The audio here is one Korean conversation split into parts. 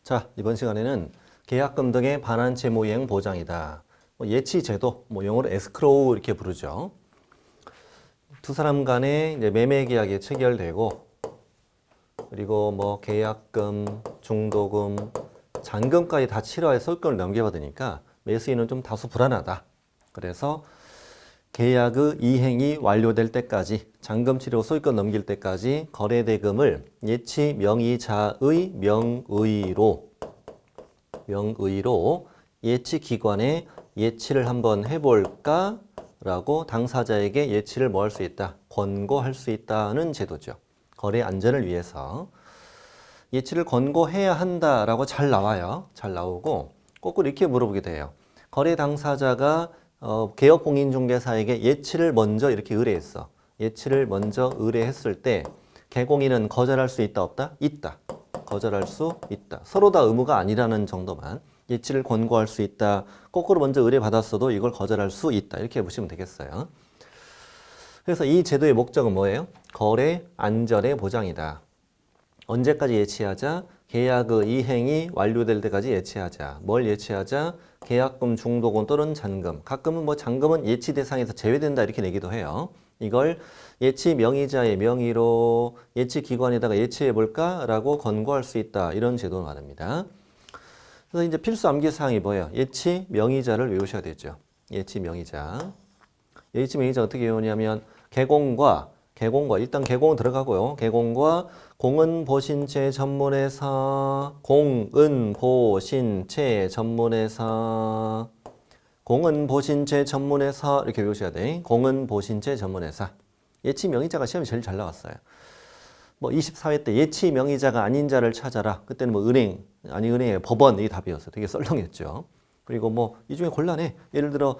자, 이번 시간에는 계약금 등의 반환 채무 이행 보장이다. 예치 제도, 영어로 에스크로우 이렇게 부르죠. 두 사람 간에 이제 매매 계약이 체결되고, 그리고 계약금, 중도금, 잔금까지 다 치러야 소유권을 넘겨받으니까 매수인은 좀 다소 불안하다. 그래서 계약의 이행이 완료될 때까지, 잔금 치르고 소유권 넘길 때까지 거래대금을 예치 명의자의 명의로 예치 기관에 예치를 한번 해볼까? 라고 당사자에게 예치를 할 수 있다. 권고할 수 있다는 제도죠. 거래 안전을 위해서. 예치를 권고해야 한다라고 잘 나와요. 잘 나오고 거꾸로 이렇게 물어보기도 해요. 거래 당사자가 개업공인중개사에게 예치를 먼저 이렇게 의뢰했어. 예치를 먼저 의뢰했을 때 개공인은 거절할 수 있다 없다? 있다. 거절할 수 있다. 서로 다 의무가 아니라는 정도만 예치를 권고할 수 있다. 거꾸로 먼저 의뢰받았어도 이걸 거절할 수 있다. 이렇게 보시면 되겠어요. 그래서 이 제도의 목적은 뭐예요? 거래 안전의 보장이다. 언제까지 예치하자? 계약의 이행이 완료될 때까지 예치하자. 뭘 예치하자? 계약금, 중도금 또는 잔금. 가끔은 잔금은 예치 대상에서 제외된다 이렇게 내기도 해요. 이걸 예치 명의자의 명의로 예치 기관에다가 예치해 볼까? 라고 권고할 수 있다. 이런 제도를 말합니다. 그래서 이제 필수 암기 사항이 뭐예요? 예치 명의자를 외우셔야 되죠. 예치 명의자. 예치 명의자 어떻게 외우냐면 개공과 일단 개공 들어가고요. 개공과 공은보신채 전문회사, 공은보신채 전문회사 이렇게 외우셔야 돼. 공은보신채 전문회사. 예치 명의자가 시험이 제일 잘 나왔어요. 24회 때 예치 명의자가 아닌 자를 찾아라. 그때는 은행의 법원 이 답이었어요. 되게 썰렁했죠. 그리고 이 중에 곤란해. 예를 들어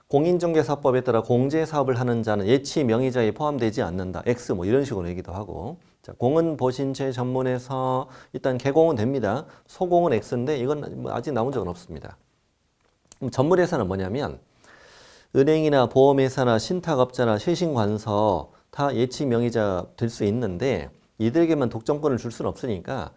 공인중개사법에 따라 공제사업을 하는 자는 예치 명의자에 포함되지 않는다. X 이런 식으로 얘기도 하고. 자, 공은 보신채 전문에서 일단 개공은 됩니다. 소공은 X인데 이건 아직 나온 적은 없습니다. 그럼 전문회사는 뭐냐면 은행이나 보험회사나 신탁업자나 세신관서 다 예치 명의자 될 수 있는데 이들에게만 독점권을 줄 수는 없으니까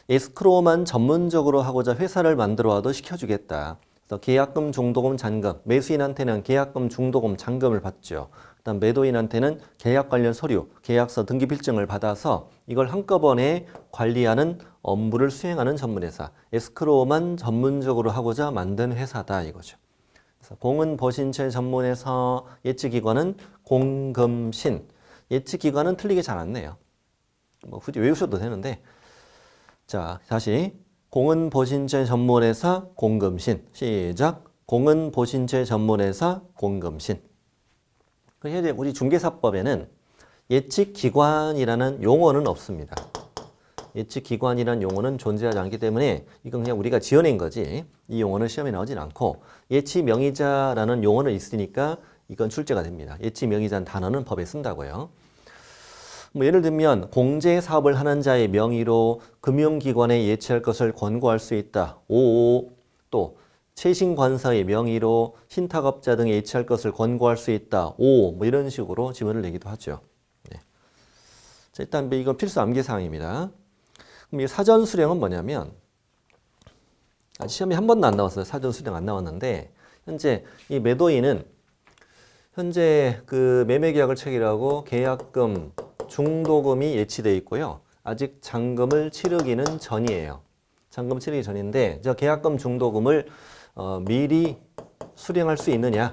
에스크로우만 전문적으로 하고자 회사를 만들어 와도 시켜주겠다. 그래서 계약금, 중도금, 잔금. 매수인한테는 계약금, 중도금, 잔금을 받죠. 그다음 매도인한테는 계약 관련 서류, 계약서, 등기 필증을 받아서 이걸 한꺼번에 관리하는 업무를 수행하는 전문회사. 에스크로우만 전문적으로 하고자 만든 회사다 이거죠. 그래서 공은 보신채 전문회사, 예치기관은 공금신. 예치기관은 틀리게 잘 안 내요. 굳이 외우셔도 되는데. 자, 다시. 공은 보신채 전문회사 공금신. 시작. 공은 보신채 전문회사 공금신. 그래서 우리 중개사법에는 예치기관이라는 용어는 없습니다. 예치기관이라는 용어는 존재하지 않기 때문에 이건 그냥 우리가 지어낸 거지. 이 용어는 시험에 나오진 않고 예치명의자라는 용어는 있으니까 이건 출제가 됩니다. 예치명의자는 단어는 법에 쓴다고요. 예를 들면 공제사업을 하는 자의 명의로 금융기관에 예치할 것을 권고할 수 있다. 5. 또 최신관사의 명의로 신탁업자 등에 예치할 것을 권고할 수 있다. 5. 이런 식으로 지문을 내기도 하죠. 네. 자, 일단 이건 필수 암기사항입니다. 그럼 이 사전 수령은 뭐냐면 시험이 한 번도 안 나왔어요. 사전 수령 안 나왔는데 현재 이 매도인은 현재 그 매매계약을 체결하고 계약금, 중도금이 예치되어 있고요. 아직 잔금을 치르기는 전이에요. 잔금 치르기 전인데 저 계약금, 중도금을 미리 수령할 수 있느냐?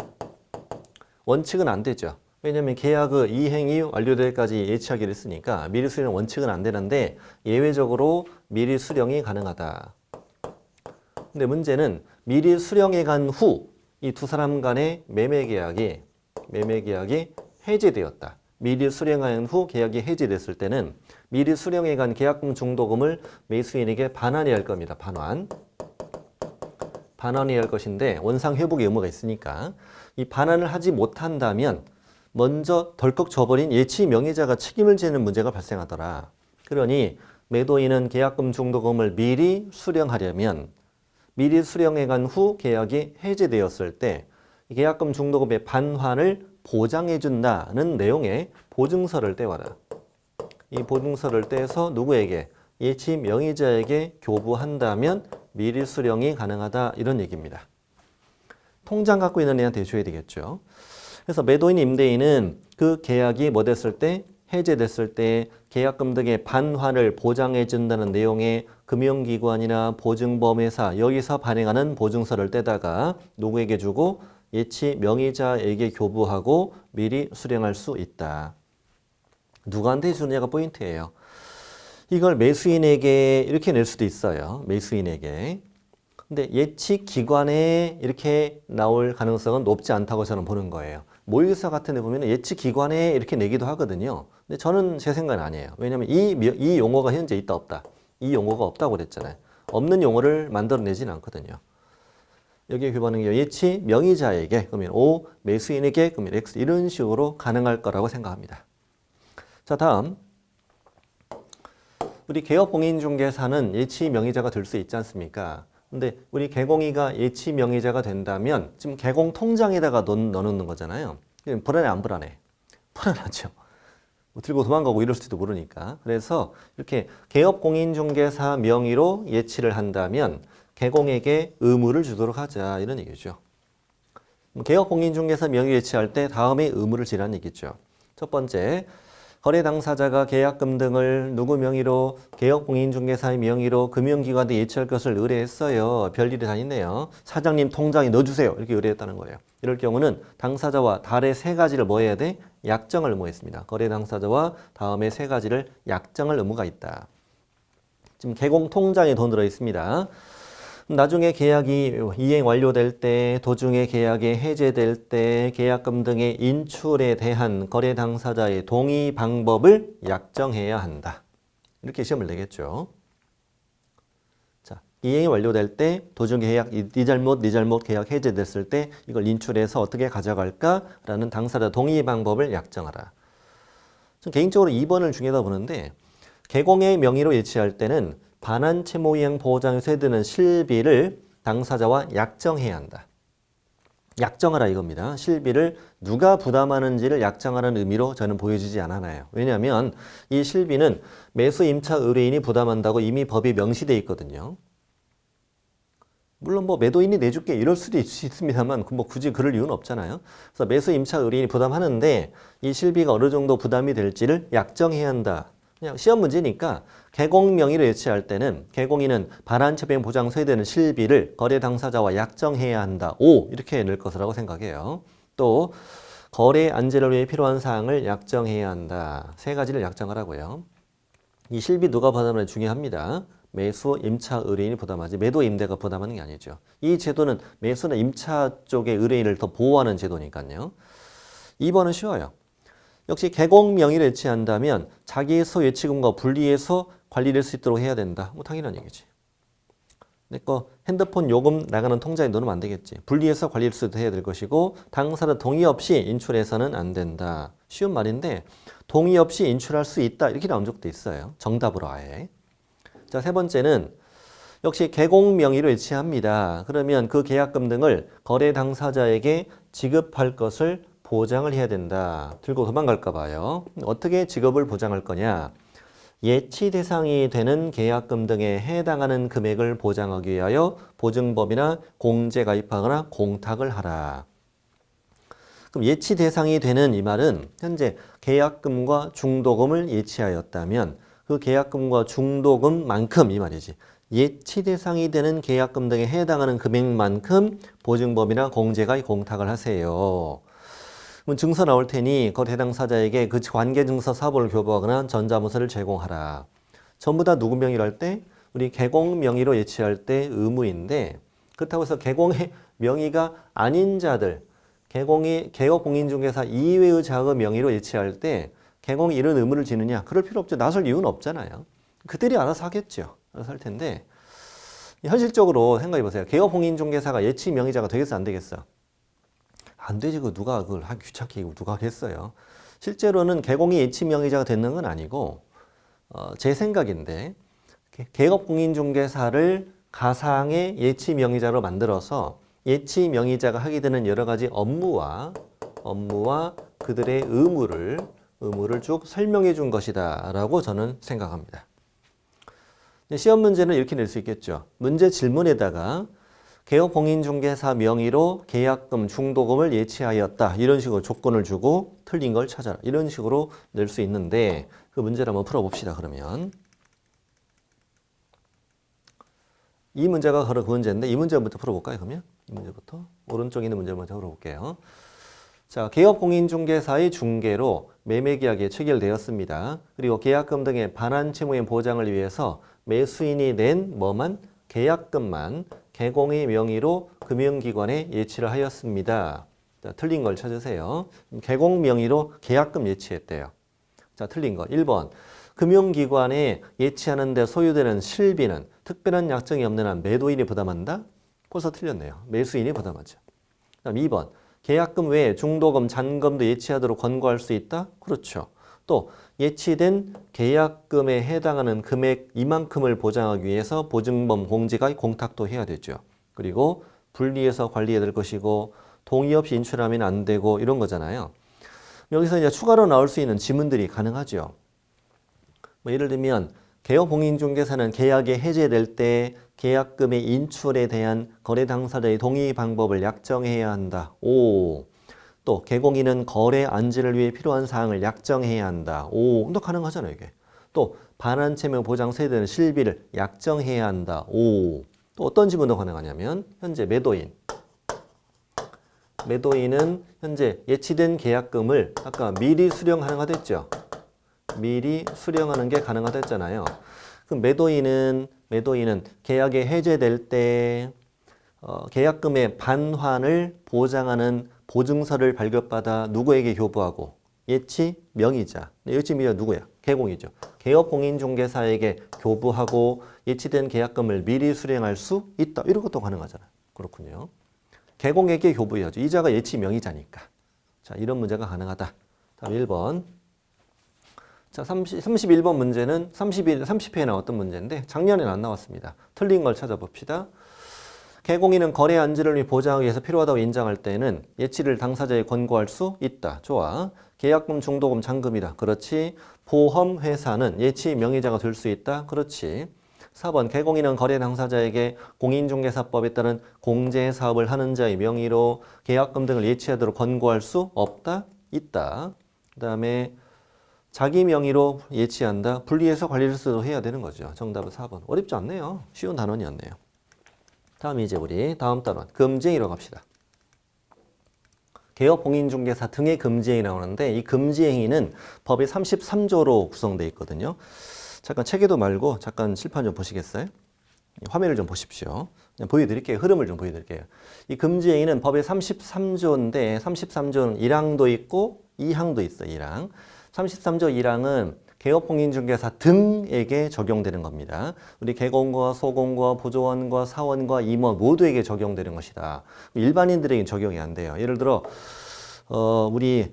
원칙은 안 되죠. 왜냐하면 계약의 이행이 완료될 때까지 예치하기로 했으니까 미리 수령 원칙은 안 되는데 예외적으로 미리 수령이 가능하다. 근데 문제는 미리 수령해 간 후 이 두 사람 간의 매매 계약이 해지되었다. 미리 수령한 후 계약이 해지됐을 때는 미리 수령해 간 계약금, 중도금을 매수인에게 반환해야 할 겁니다. 반환해야 할 것인데 원상 회복의 의무가 있으니까 이 반환을 하지 못한다면 먼저 덜컥 줘버린 예치 명의자가 책임을 지는 문제가 발생하더라. 그러니 매도인은 계약금, 중도금을 미리 수령하려면 미리 수령해 간 후 계약이 해지되었을 때 계약금, 중도금의 반환을 보장해준다는 내용의 보증서를 떼와라. 이 보증서를 떼서 누구에게? 예치 명의자에게 교부한다면 미리 수령이 가능하다 이런 얘기입니다. 통장 갖고 있는 애한테 줘야 되겠죠. 그래서 매도인 임대인은 그 계약이 뭐 됐을 때 해제됐을 때 계약금 등의 반환을 보장해 준다는 내용의 금융기관이나 보증보험회사 여기서 발행하는 보증서를 떼다가 누구에게 주고 예치 명의자에게 교부하고 미리 수령할 수 있다. 누구한테 주느냐가 포인트예요. 이걸 매수인에게 이렇게 낼 수도 있어요. 매수인에게. 근데 예치 기관에 이렇게 나올 가능성은 높지 않다고 저는 보는 거예요. 모의고사 같은 데 보면 예치 기관에 이렇게 내기도 하거든요. 근데 저는 제 생각은 아니에요. 왜냐하면 이 용어가 현재 있다 없다. 이 용어가 없다고 그랬잖아요. 없는 용어를 만들어내지는 않거든요. 여기에 교부하는 게 예치 명의자에게 그러면 O, 매수인에게 그러면 X 이런 식으로 가능할 거라고 생각합니다. 자, 다음 우리 개업공인중개사는 예치 명의자가 될 수 있지 않습니까? 근데 우리 개공이가 예치 명의자가 된다면 지금 개공 통장에다가 넣어놓는 거잖아요. 불안해 안 불안해? 불안하죠. 뭐 들고 도망가고 이럴 수도 모르니까. 그래서 이렇게 개업공인중개사 명의로 예치를 한다면 개공에게 의무를 주도록 하자 이런 얘기죠. 개업공인중개사 명의 예치할 때 다음에 의무를 지라는 얘기죠. 첫 번째, 거래 당사자가 계약금 등을 누구 명의로 개업공인중개사의 명의로 금융기관에 예치할 것을 의뢰했어요. 별일이 다 있네요. 사장님 통장에 넣어주세요. 이렇게 의뢰했다는 거예요. 이럴 경우는 당사자와 달의 세 가지를 뭐 해야 돼? 약정을 의무했습니다. 거래 당사자와 다음에 세 가지를 약정을 의무가 있다. 지금 개공 통장에 돈 들어 있습니다. 나중에 계약이 이행 완료될 때, 도중에 계약이 해제될 때 계약금 등의 인출에 대한 거래 당사자의 동의 방법을 약정해야 한다. 이렇게 시험을 내겠죠. 자, 이행이 완료될 때, 도중 계약, 네 잘못 계약 해제됐을 때 이걸 인출해서 어떻게 가져갈까라는 당사자 동의 방법을 약정하라. 전 개인적으로 2번을 중요하다 보는데 개공의 명의로 예치할 때는 반환 채무 이행 보장에서 드는 실비를 당사자와 약정해야 한다. 약정하라 이겁니다. 실비를 누가 부담하는지를 약정하라는 의미로 저는 보여지지 않아요. 왜냐하면 이 실비는 매수 임차 의뢰인이 부담한다고 이미 법이 명시되어 있거든요. 물론 뭐 매도인이 내줄게 이럴 수도 있습니다만 뭐 굳이 그럴 이유는 없잖아요. 그래서 매수 임차 의뢰인이 부담하는데 이 실비가 어느 정도 부담이 될지를 약정해야 한다. 그냥 시험 문제니까 개공 명의로 예치할 때는 개공인은 반환채무이행 보장서에 되는 실비를 거래 당사자와 약정해야 한다. 오 이렇게 넣을 것이라고 생각해요. 또 거래 안전을 위해 필요한 사항을 약정해야 한다. 세 가지를 약정하라고요. 이 실비 누가 부담하는 중요합니다. 매수 임차 의뢰인이 부담하지 매도 임대가 부담하는 게 아니죠. 이 제도는 매수나 임차 쪽의 의뢰인을 더 보호하는 제도니까요. 2번은 쉬워요. 역시 개공 명의를 예치한다면 자기소 예치금과 분리해서 관리될 수 있도록 해야 된다. 뭐 당연한 얘기지. 내 거 핸드폰 요금 나가는 통장에 넣으면 안 되겠지. 분리해서 관리를 수 있도록 해야 될 것이고 당사자 동의 없이 인출해서는 안 된다. 쉬운 말인데 동의 없이 인출할 수 있다. 이렇게 나온 적도 있어요. 정답으로 아예. 자, 세 번째는 역시 개공 명의로 예치합니다. 그러면 그 계약금 등을 거래 당사자에게 지급할 것을 보장을 해야 된다. 들고 도망갈까 봐요. 어떻게 지급을 보장할 거냐? 예치 대상이 되는 계약금 등에 해당하는 금액을 보장하기 위하여 보증법이나 공제 가입하거나 공탁을 하라. 그럼 예치 대상이 되는 이 말은 현재 계약금과 중도금을 예치하였다면 그 계약금과 중도금만큼 이 말이지. 예치 대상이 되는 계약금 등에 해당하는 금액만큼 보증법이나 공제 가입 공탁을 하세요. 증서 나올 테니 그 해당 사자에게 그 관계증서 사본을 교부하거나 전자문서를 제공하라. 전부 다 누구 명의로 할 때? 우리 개공 명의로 예치할 때 의무인데 그렇다고 해서 개공의 명의가 아닌 자들, 개업공인중개사 이외의 자의 명의로 예치할 때 개공이 이런 의무를 지느냐? 그럴 필요 없죠. 나설 이유는 없잖아요. 그들이 알아서 하겠죠. 알아서 할 텐데 현실적으로 생각해 보세요. 개업공인중개사가 예치 명의자가 되겠어 안 되겠어? 안 되지. 그 누가 그걸 하기 귀찮게 누가 하겠어요. 실제로는 개공이 예치 명의자가 되는 건 아니고 제 생각인데 개업공인중개사를 가상의 예치 명의자로 만들어서 예치 명의자가 하게 되는 여러 가지 업무와 그들의 의무를 쭉 설명해 준 것이다 라고 저는 생각합니다. 시험 문제는 이렇게 낼 수 있겠죠. 문제 질문에다가 개업공인중개사 명의로 계약금, 중도금을 예치하였다. 이런 식으로 조건을 주고 틀린 걸 찾아라. 이런 식으로 낼 수 있는데 그 문제를 한번 풀어봅시다. 그러면 이 문제가 바로 그 문제인데 이 문제부터 풀어볼까요? 그러면 이 문제부터 오른쪽에 있는 문제 먼저 풀어볼게요. 자, 개업공인중개사의 중개로 매매계약이 체결되었습니다. 그리고 계약금 등의 반환 채무의 보장을 위해서 매수인이 낸 뭐만? 계약금만 개공의 명의로 금융기관에 예치를 하였습니다. 자, 틀린 걸 찾으세요. 개공 명의로 계약금 예치했대요. 자, 틀린 거 1번. 금융기관에 예치하는 데 소요되는 실비는 특별한 약정이 없는 한 매도인이 부담한다? 벌써 틀렸네요. 매수인이 부담하죠. 그다음 2번. 계약금 외에 중도금, 잔금도 예치하도록 권고할 수 있다? 그렇죠. 또 예치된 계약금에 해당하는 금액 이만큼을 보장하기 위해서 보증범 공제가 공탁도 해야 되죠. 그리고 분리해서 관리해야 될 것이고 동의 없이 인출하면 안 되고 이런 거잖아요. 여기서 이제 추가로 나올 수 있는 지문들이 가능하죠. 뭐 예를 들면 개업공인중개사는 계약이 해제될 때 계약금의 인출에 대한 거래 당사자의 동의 방법을 약정해야 한다. 오. 또 개공인은 거래 안지를 위해 필요한 사항을 약정해야 한다. 오. 또 가능하잖아요, 이게. 또 반환 채무 보장 세대는 실비를 약정해야 한다. 오. 또 어떤 지문도 가능하냐면 현재 매도인. 매도인은 현재 예치된 계약금을 아까 미리 수령 가능하댔죠. 미리 수령하는 게 가능하다 했잖아요. 그럼 매도인은 계약이 해제될 때 계약금의 반환을 보장하는 보증서를 발급받아 누구에게 교부하고? 예치 명의자. 예치 명의자 누구야? 개공이죠. 개업공인중개사에게 교부하고 예치된 계약금을 미리 수령할 수 있다. 이런 것도 가능하잖아요. 그렇군요. 개공에게 교부해야죠. 이자가 예치 명의자니까. 자, 이런 문제가 가능하다. 다음 1번. 자, 31번 문제는 30회에 나왔던 문제인데 작년에는 안 나왔습니다. 틀린 걸 찾아봅시다. 개공인은 거래 안지를 위해 보장하기 위해서 필요하다고 인정할 때는 예치를 당사자에 권고할 수 있다. 좋아. 계약금, 중도금, 잔금이다. 그렇지. 보험회사는 예치 명의자가 될 수 있다. 그렇지. 4번 개공인은 거래 당사자에게 공인중개사법에 따른 공제사업을 하는 자의 명의로 계약금 등을 예치하도록 권고할 수 없다. 있다. 그 다음에 자기 명의로 예치한다. 분리해서 관리를 해야 되는 거죠. 정답은 4번. 어렵지 않네요. 쉬운 단원이었네요. 다음 이제 우리 다음 단원 금지행위로 갑시다. 개업공인중개사 등의 금지행위 나오는데 이 금지행위는 법의 33조로 구성되어 있거든요. 잠깐 책에도 말고 잠깐 칠판 좀 보시겠어요? 화면을 좀 보십시오. 그냥 보여드릴게요. 흐름을 좀 보여드릴게요. 이 금지행위는 법의 33조인데 33조는 1항도 있고 2항도 있어요. 2항. 33조 1항은 개업공인중개사 등에게 적용되는 겁니다. 우리 개공과 소공과 보조원과 사원과 임원 모두에게 적용되는 것이다. 일반인들에게 적용이 안 돼요. 예를 들어 우리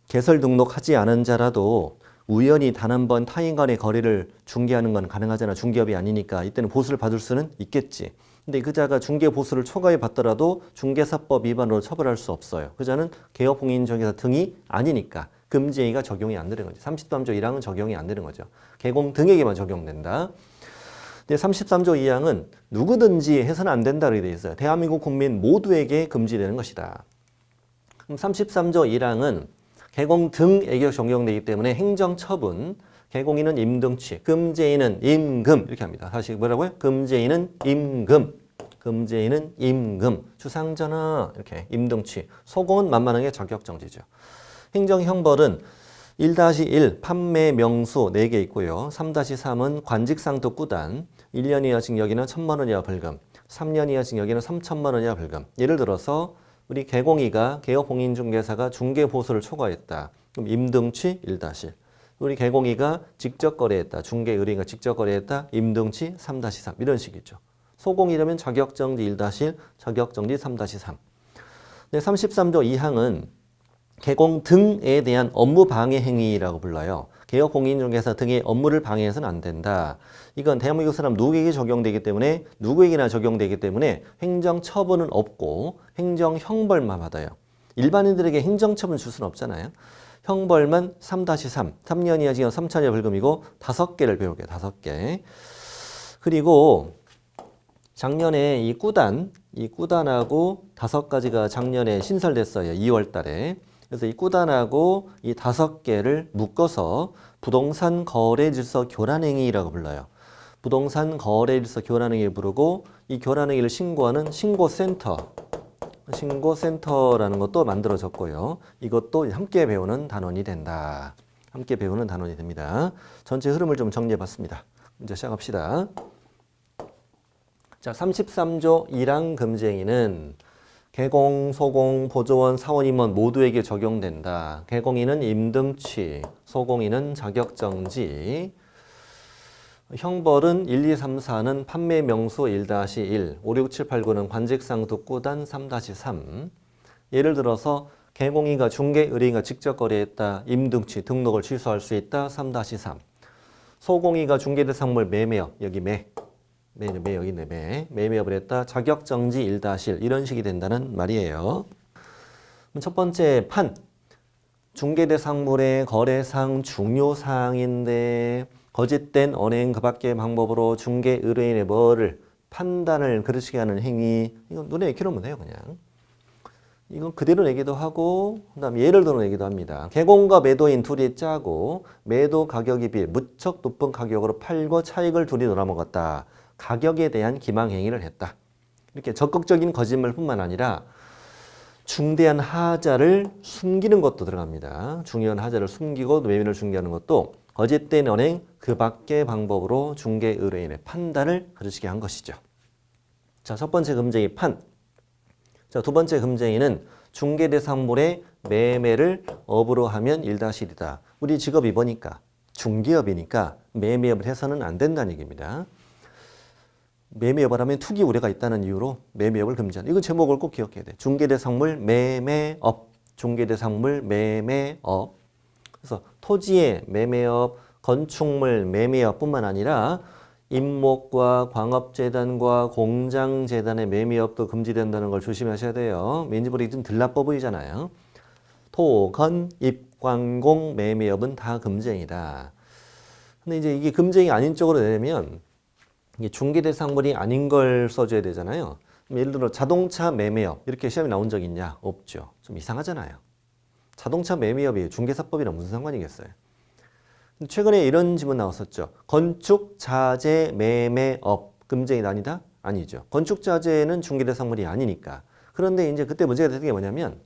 개설 등록하지 않은 자라도 우연히 단 한 번 타인 간의 거래를 중개하는 건 가능하잖아. 중개업이 아니니까 이때는 보수를 받을 수는 있겠지. 근데 그 자가 중개 보수를 초과해 받더라도 중개사법 위반으로 처벌할 수 없어요. 그 자는 개업공인중개사 등이 아니니까 금지행위가 적용이 안 되는 거죠. 33조 1항은 적용이 안 되는 거죠. 개공 등에게만 적용된다. 근데 33조 2항은 누구든지 해서는 안 된다고 되어 있어요. 대한민국 국민 모두에게 금지되는 것이다. 그럼 33조 1항은 개공 등에게 적용되기 때문에 행정처분, 개공인은 임등치, 금지행위는 임금 이렇게 합니다. 다시 뭐라고요? 금지행위는 임금, 금지행위는 임금, 주상전화 이렇게 임등치, 소공은 만만하게 자격정지죠. 행정형벌은 1-1 판매 명수 4개 있고요. 3-3은 관직상도 구단, 1년 이하 징역이나 1,000만 원 이하 벌금, 3년 이하 징역이나 3,000만 원 이하 벌금. 예를 들어서 우리 개공이가 개업공인중개사가 중개보수를 초과했다. 그럼 임등치 1-1. 우리 개공이가 직접 거래했다. 중개의뢰인과 직접 거래했다. 임등치 3-3. 이런 식이죠. 소공이라면 자격정지 1-1, 자격정지 3-3. 네, 33조 2항은 개공 등에 대한 업무 방해 행위라고 불러요. 개업공인중개사 등의 업무를 방해해서는 안 된다. 이건 대한민국 사람 누구에게 적용되기 때문에 누구에게나 적용되기 때문에 행정처분은 없고 행정형벌만 받아요. 일반인들에게 행정처분 줄 수는 없잖아요. 형벌만 3-3, 3년 이하 징역 3,000여 벌금이고 5개를 배울게요. 5개. 그리고 작년에 이 꾸단하고 5가지가 작년에 신설됐어요. 2월 달에. 그래서 이 꾸단하고 이 5개를 묶어서 부동산 거래 질서 교란행위라고 불러요. 부동산 거래 질서 교란행위를 부르고 이 교란행위를 신고하는 신고센터라는 것도 만들어졌고요. 이것도 함께 배우는 단원이 된다. 함께 배우는 단원이 됩니다. 전체 흐름을 좀 정리해 봤습니다. 문제 시작합시다. 자, 33조 1항 금쟁이는 개공, 소공, 보조원, 사원임원 모두에게 적용된다. 개공인은 임등치, 소공인은 자격정지. 형벌은 1, 2, 3, 4는 판매 명수 1-1, 5, 6, 7, 8, 9는 관직상도 꾸단 3-3. 예를 들어서 개공인과 중개 의뢰인과 직접 거래했다. 임등치, 등록을 취소할 수 있다. 3-3. 소공인과 중개대상물 매매업, 여기 여기 있네, 매매업을 했다. 자격정지 1-1 이런 식이 된다는 말이에요. 첫 번째 판. 중개대상물의 거래상 중요사항인데 거짓된 언행 그 밖의 방법으로 중개 의뢰인의 뭐를 판단을 그르치게 하는 행위. 이건 눈에 익히면 돼요, 그냥. 이건 그대로 내기도 하고 그다음에 예를 들어 내기도 합니다. 개공과 매도인 둘이 짜고 매도 가격이 비해 무척 높은 가격으로 팔고 차익을 둘이 놀아먹었다. 가격에 대한 기망 행위를 했다. 이렇게 적극적인 거짓말뿐만 아니라 중대한 하자를 숨기는 것도 들어갑니다. 중요한 하자를 숨기고 매매를 중개하는 것도 거짓된 언행 그 밖의 방법으로 중개 의뢰인의 판단을 그르치게 한 것이죠. 자, 첫 번째 금쟁이 판. 자, 두 번째 금쟁이는 중개대상물의 매매를 업으로 하면 1-1이다. 우리 직업이 뭐니까? 중개업이니까 매매업을 해서는 안 된다는 얘기입니다. 매매업을 하면 투기 우려가 있다는 이유로 매매업을 금지한다. 이거 제목을 꼭 기억해야 돼. 중개대상물 매매업. 중개대상물 매매업. 그래서 토지의 매매업, 건축물 매매업뿐만 아니라 임목과 광업재단과 공장재단의 매매업도 금지된다는 걸 조심하셔야 돼요. 왠지 모르게 좀 들나빠 보이잖아요. 토, 건, 입, 광공 매매업은 다 금쟁이다. 근데 이제 이게 금쟁이 아닌 쪽으로 내면 이게 중개대상물이 아닌 걸 써줘야 되잖아요. 예를 들어 자동차 매매업 이렇게 시험에 나온 적 있냐? 없죠. 좀 이상하잖아요. 자동차 매매업이 중개사법이랑 무슨 상관이겠어요? 최근에 이런 질문 나왔었죠. 건축자재 매매업 금쟁이다 아니다? 아니죠. 건축자재는 중개대상물이 아니니까. 그런데 이제 그때 문제가 되는 게 뭐냐면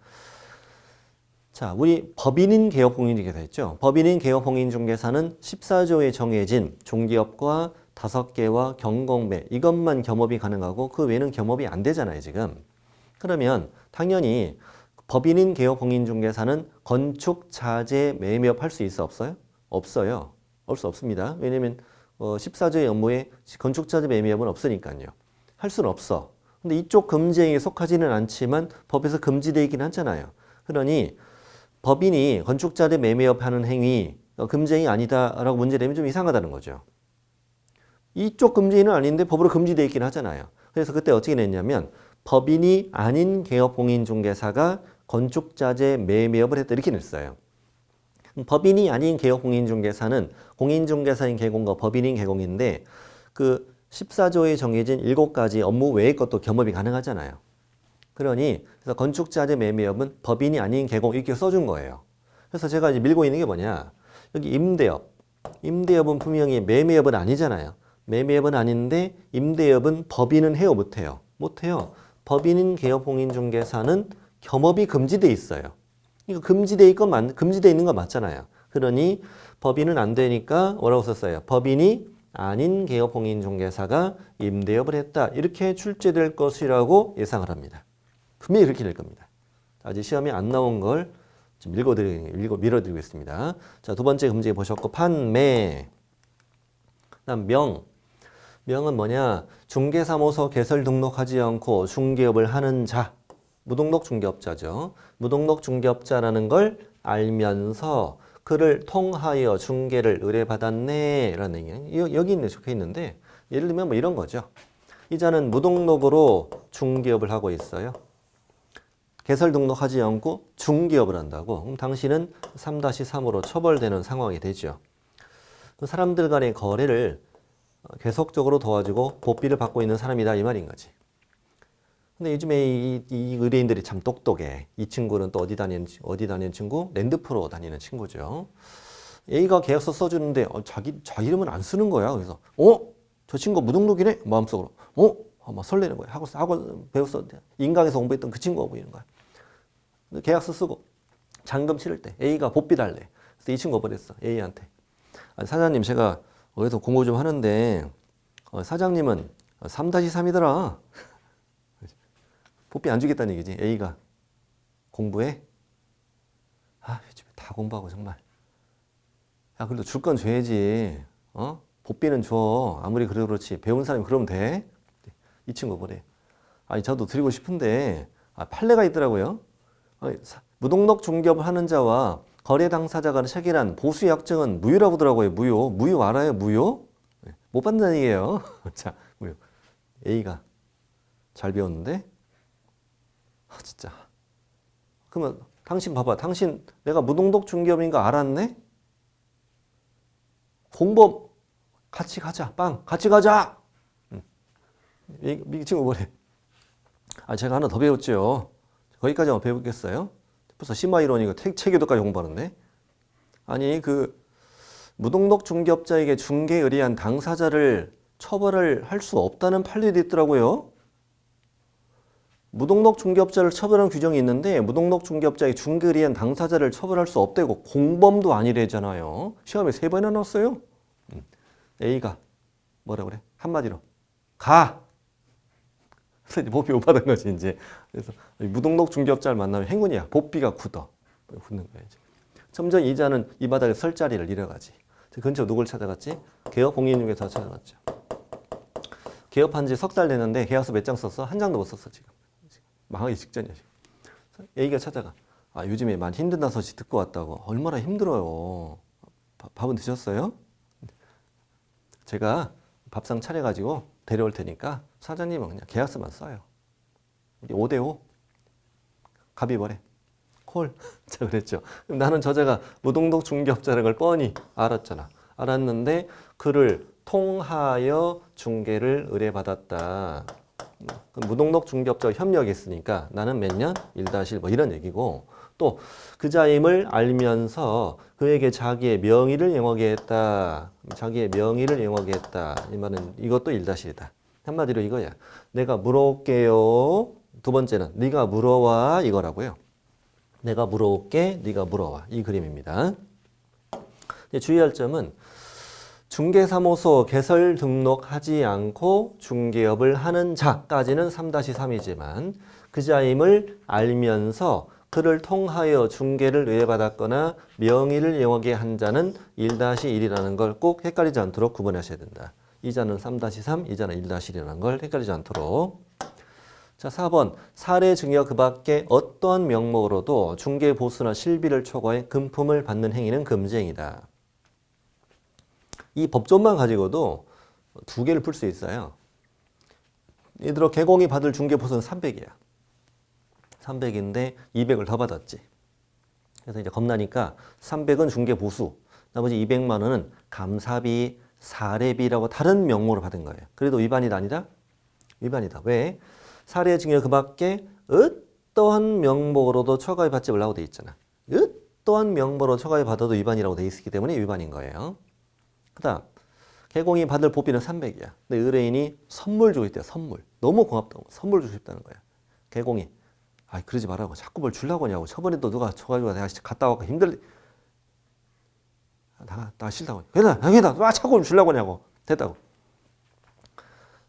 자, 우리 법인인 개업공인중개사 있죠. 법인인 개업공인중개사는 14조에 정해진 중개업과 5개와 경공매 이것만 겸업이 가능하고 그 외에는 겸업이 안 되잖아요, 지금. 그러면 당연히 법인인 개업공인중개사는 건축자재 매매업 할 수 있어 없어요? 없어요. 올 수 없습니다. 왜냐면 14조의 업무에 건축자재 매매업은 없으니까요. 할 수는 없어. 근데 이쪽 금지행위에 속하지는 않지만 법에서 금지되어 있긴 하잖아요. 그러니 법인이 건축자재 매매업 하는 행위 금지행위 아니다라고 문제 내면 좀 이상하다는 거죠. 이쪽 금지는 아닌데 법으로 금지되어 있긴 하잖아요. 그래서 그때 어떻게 냈냐면 법인이 아닌 개업공인중개사가 건축자재 매매업을 했다 이렇게 냈어요. 법인이 아닌 개업공인중개사는 공인중개사인 개공과 법인인 개공인데 그 14조에 정해진 7가지 업무 외의 것도 겸업이 가능하잖아요. 그러니 그래서 건축자재 매매업은 법인이 아닌 개공 이렇게 써준 거예요. 그래서 제가 이제 밀고 있는 게 뭐냐? 여기 임대업. 임대업은 분명히 매매업은 아니잖아요. 매매업은 아닌데 임대업은 법인은 해요, 못해요? 못해요. 법인인 개업공인중개사는 겸업이 금지돼 있어요. 이거 금지돼 있는 거 맞잖아요. 그러니 법인은 안 되니까 뭐라고 썼어요? 법인이 아닌 개업공인중개사가 임대업을 했다. 이렇게 출제될 것이라고 예상을 합니다. 분명히 이렇게 될 겁니다. 아직 시험에 안 나온 걸 좀 밀어드리겠습니다. 자, 두 번째 금지 보셨고 판매. 그다음 명은 뭐냐? 중개사무소 개설 등록하지 않고 중개업을 하는 자. 무등록 중개업자죠. 무등록 중개업자라는 걸 알면서 그를 통하여 중개를 의뢰받았네 라는 얘기예요. 여기 적혀 있는데 예를 들면 뭐 이런 거죠. 이자는 무등록으로 중개업을 하고 있어요. 개설 등록하지 않고 중개업을 한다고. 그럼 당신은 3-3으로 처벌되는 상황이 되죠. 그 사람들 간의 거래를 계속적으로 도와주고 보비를 받고 있는 사람이다 이 말인 거지. 근데 요즘에 이 의뢰인들이 참 똑똑해. 이 친구는 또 어디 다니는 친구? 랜드프로 다니는 친구죠. A가 계약서 써주는데 자기 이름은 안 쓰는 거야. 그래서 저 친구 무등록이네? 마음속으로 막 설레는 거야. 학원 배웠어. 인강에서 공부했던 그 친구가 보이는 거야. 계약서 쓰고 잔금 치를 때 A가 보비 달래. 그래서 이 친구가 버렸어. A한테. 아니, 사장님 제가 어디서 공부 좀 하는데 사장님은 3-3이더라. 보비 안 주겠다는 얘기지. A가 공부해? 요즘에 다 공부하고 정말. 야, 그래도 줄 건 줘야지. 보비는 줘. 아무리 그래도 그렇지. 배운 사람이 그러면 돼. 이 친구 뭐래? 아니, 저도 드리고 싶은데, 판례가 있더라고요. 무등록 중개업을 하는 자와 거래 당사자가 체결한 보수 약정은 무효라고 하더라고요. 무효 알아요? 무효? 못 받는다는 얘기예요. 자, 무효. A가 잘 배웠는데, 진짜. 그러면 당신 봐봐. 당신 내가 무등록 중개업인 거 알았네? 공범 같이 가자. 같이 가자. 이 친구 뭐래? 제가 하나 더 배웠죠. 거기까지만 배우겠어요? 벌써 심화이론이고 체계도까지 공부하는데. 아니 무등록 중개업자에게 중개 의뢰한 당사자를 처벌을 할 수 없다는 판례도 있더라고요. 무등록 중개업자를 처벌하는 규정이 있는데 무등록 중개업자의 중개 의뢰한 당사자를 처벌할 수 없대고 공범도 아니래잖아요. 시험에 3번이나 나왔어요. A가 뭐라 그래? 한마디로 가. 그래서 이제 보비 못 받은 거지 이제. 그래서 무등록 중개업자를 만나면 행운이야. 보비가 굳는 거야 이제. 점점 이자는 이 바닥에 설 자리를 잃어가지. 근처 누굴 찾아갔지? 개업 공인중개사 찾아갔죠. 개업한 지 3달 됐는데 계약서 몇 장 썼어? 한 장도 못 썼어 지금. 망하기 직전이야 지금. A가 찾아가. 요즘에 많이 힘든다는 소식 듣고 왔다고. 얼마나 힘들어요. 밥은 드셨어요? 제가 밥상 차려가지고 데려올 테니까 사장님은 그냥 계약서만 써요. 우리 5대5 갑이 뭐래? 콜. 자, 그랬죠. 그럼 나는 저자가 무등록 중개업자라는 걸 뻔히 알았잖아. 알았는데 그를 통하여 중개를 의뢰받았다. 무등록 중개업자와 협력했으니까 나는 몇 년? 1-1 뭐 이런 얘기고, 또 그자임을 알면서 그에게 자기의 명의를 영하게 했다. 자기의 명의를 영하게 했다. 이 말은 이것도 1-1이다. 한마디로 이거야. 내가 물어올게요. 두 번째는 네가 물어와 이거라고요. 내가 물어올게, 네가 물어와. 이 그림입니다. 주의할 점은 중개사무소 개설 등록하지 않고 중개업을 하는 자까지는 3-3이지만 그자임을 알면서 그를 통하여 중개를 의뢰받았거나 명의를 영하게 한 자는 1-1이라는 걸 꼭 헷갈리지 않도록 구분하셔야 된다. 이 자는 3-3, 이 자는 1-1이라는 걸 헷갈리지 않도록. 자, 4번. 사례 증여 그 밖에 어떠한 명목으로도 중개 보수나 실비를 초과해 금품을 받는 행위는 금지행위다. 이 법조만 가지고도 두 개를 풀 수 있어요. 예를 들어 개공이 받을 중개 보수는 300이야. 300인데 200을 더 받았지. 그래서 이제 겁나니까 300은 중개 보수, 나머지 200만 원은 감사비, 사례비라고 다른 명목으로 받은 거예요. 그래도 위반이다 아니다? 위반이다. 왜? 사례 증여 그 밖에 어떠한 명목으로도 처가에 받지 말라고 돼 있잖아. 어떠한 명목으로 처가에 받아도 위반이라고 돼 있기 때문에 위반인 거예요. 그 다음 개공이 받을 보비는 300이야. 근데 의뢰인이 선물 주고 있대요. 선물. 너무 고맙다고. 선물 주고 싶다는 거야. 개공이. 그러지 말라고. 자꾸 뭘 주려고 하냐고. 저번에도 누가 줘가지고 내가 갔다 와서 나 싫다고. 왜 자꾸 주려고 하냐고. 됐다고.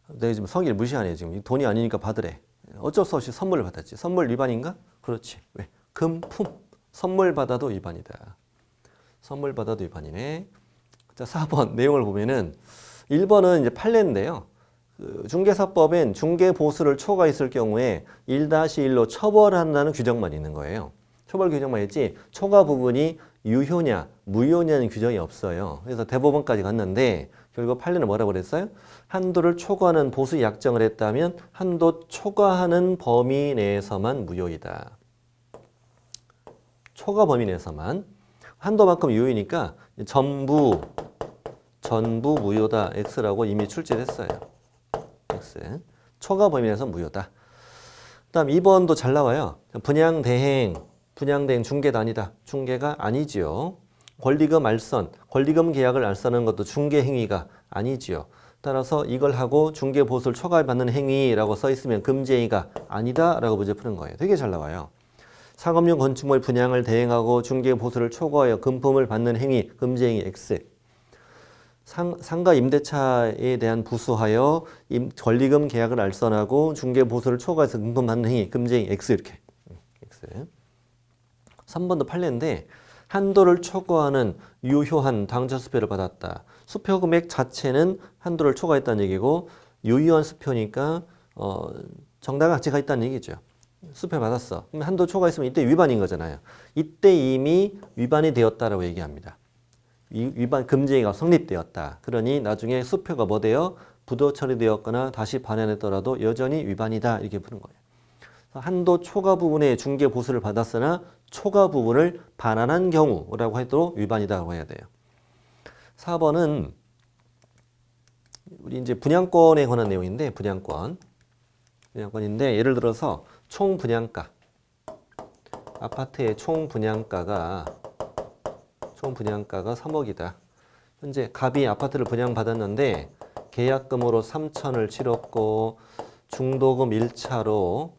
내가 지금 성의를 무시하네. 지금 돈이 아니니까 받으래. 어쩔 수 없이 선물을 받았지. 선물 위반인가? 그렇지. 왜? 금품. 선물 받아도 위반이다. 선물 받아도 위반이네. 자, 4번 내용을 보면은 1번은 이제 판례인데요. 중개사법엔 중개보수를 초과했을 경우에 1-1로 처벌한다는 규정만 있는 거예요. 처벌 규정만 있지 초과 부분이 유효냐 무효냐는 규정이 없어요. 그래서 대법원까지 갔는데 결국 판례는 뭐라고 그랬어요? 한도를 초과하는 보수 약정을 했다면 한도 초과하는 범위 내에서만 무효이다. 초과 범위 내에서만. 한도만큼 유효이니까 전부 전부 무효다. X라고 이미 출제했어요. X. 초과 범위에서 무효다. 그다음 2번도 잘 나와요. 분양대행 중개도 아니다. 중개가 아니지요. 권리금 알선, 권리금 계약을 알선하는 것도 중개 행위가 아니지요. 따라서 이걸 하고 중개 보수를 초과받는 행위라고 써 있으면 금지 행위가 아니다라고 문제 푸는 거예요. 되게 잘 나와요. 상업용 건축물 분양을 대행하고 중개 보수를 초과하여 금품을 받는 행위, 금지 행위 X. 상가 임대차에 대한 부수하여 권리금 계약을 알선하고 중개 보수를 초과해서 금품 받는 행위, 금지 행위 X 이렇게. X. 3번도 판례인데 한도를 초과하는 유효한 당초 수표를 받았다. 수표 금액 자체는 한도를 초과했다는 얘기고 유효한 수표니까 정당한 가치가 있다는 얘기죠. 수표 받았어. 그럼 한도 초과했으면 이때 위반인 거잖아요. 이때 이미 위반이 되었다라고 얘기합니다. 위반 금지가 성립되었다. 그러니 나중에 수표가 뭐 돼요? 부도 처리되었거나 다시 반환했더라도 여전히 위반이다. 이렇게 푸는 거예요. 한도 초과 부분에 중개 보수를 받았으나 초과 부분을 반환한 경우라고 해도 위반이라고 해야 돼요. 4번은 우리 이제 분양권에 관한 내용인데 분양권인데 예를 들어서 총 분양가 아파트의 총 분양가가 3억이다. 현재 갑이 아파트를 분양받았는데 계약금으로 3천을 치렀고 중도금 1차로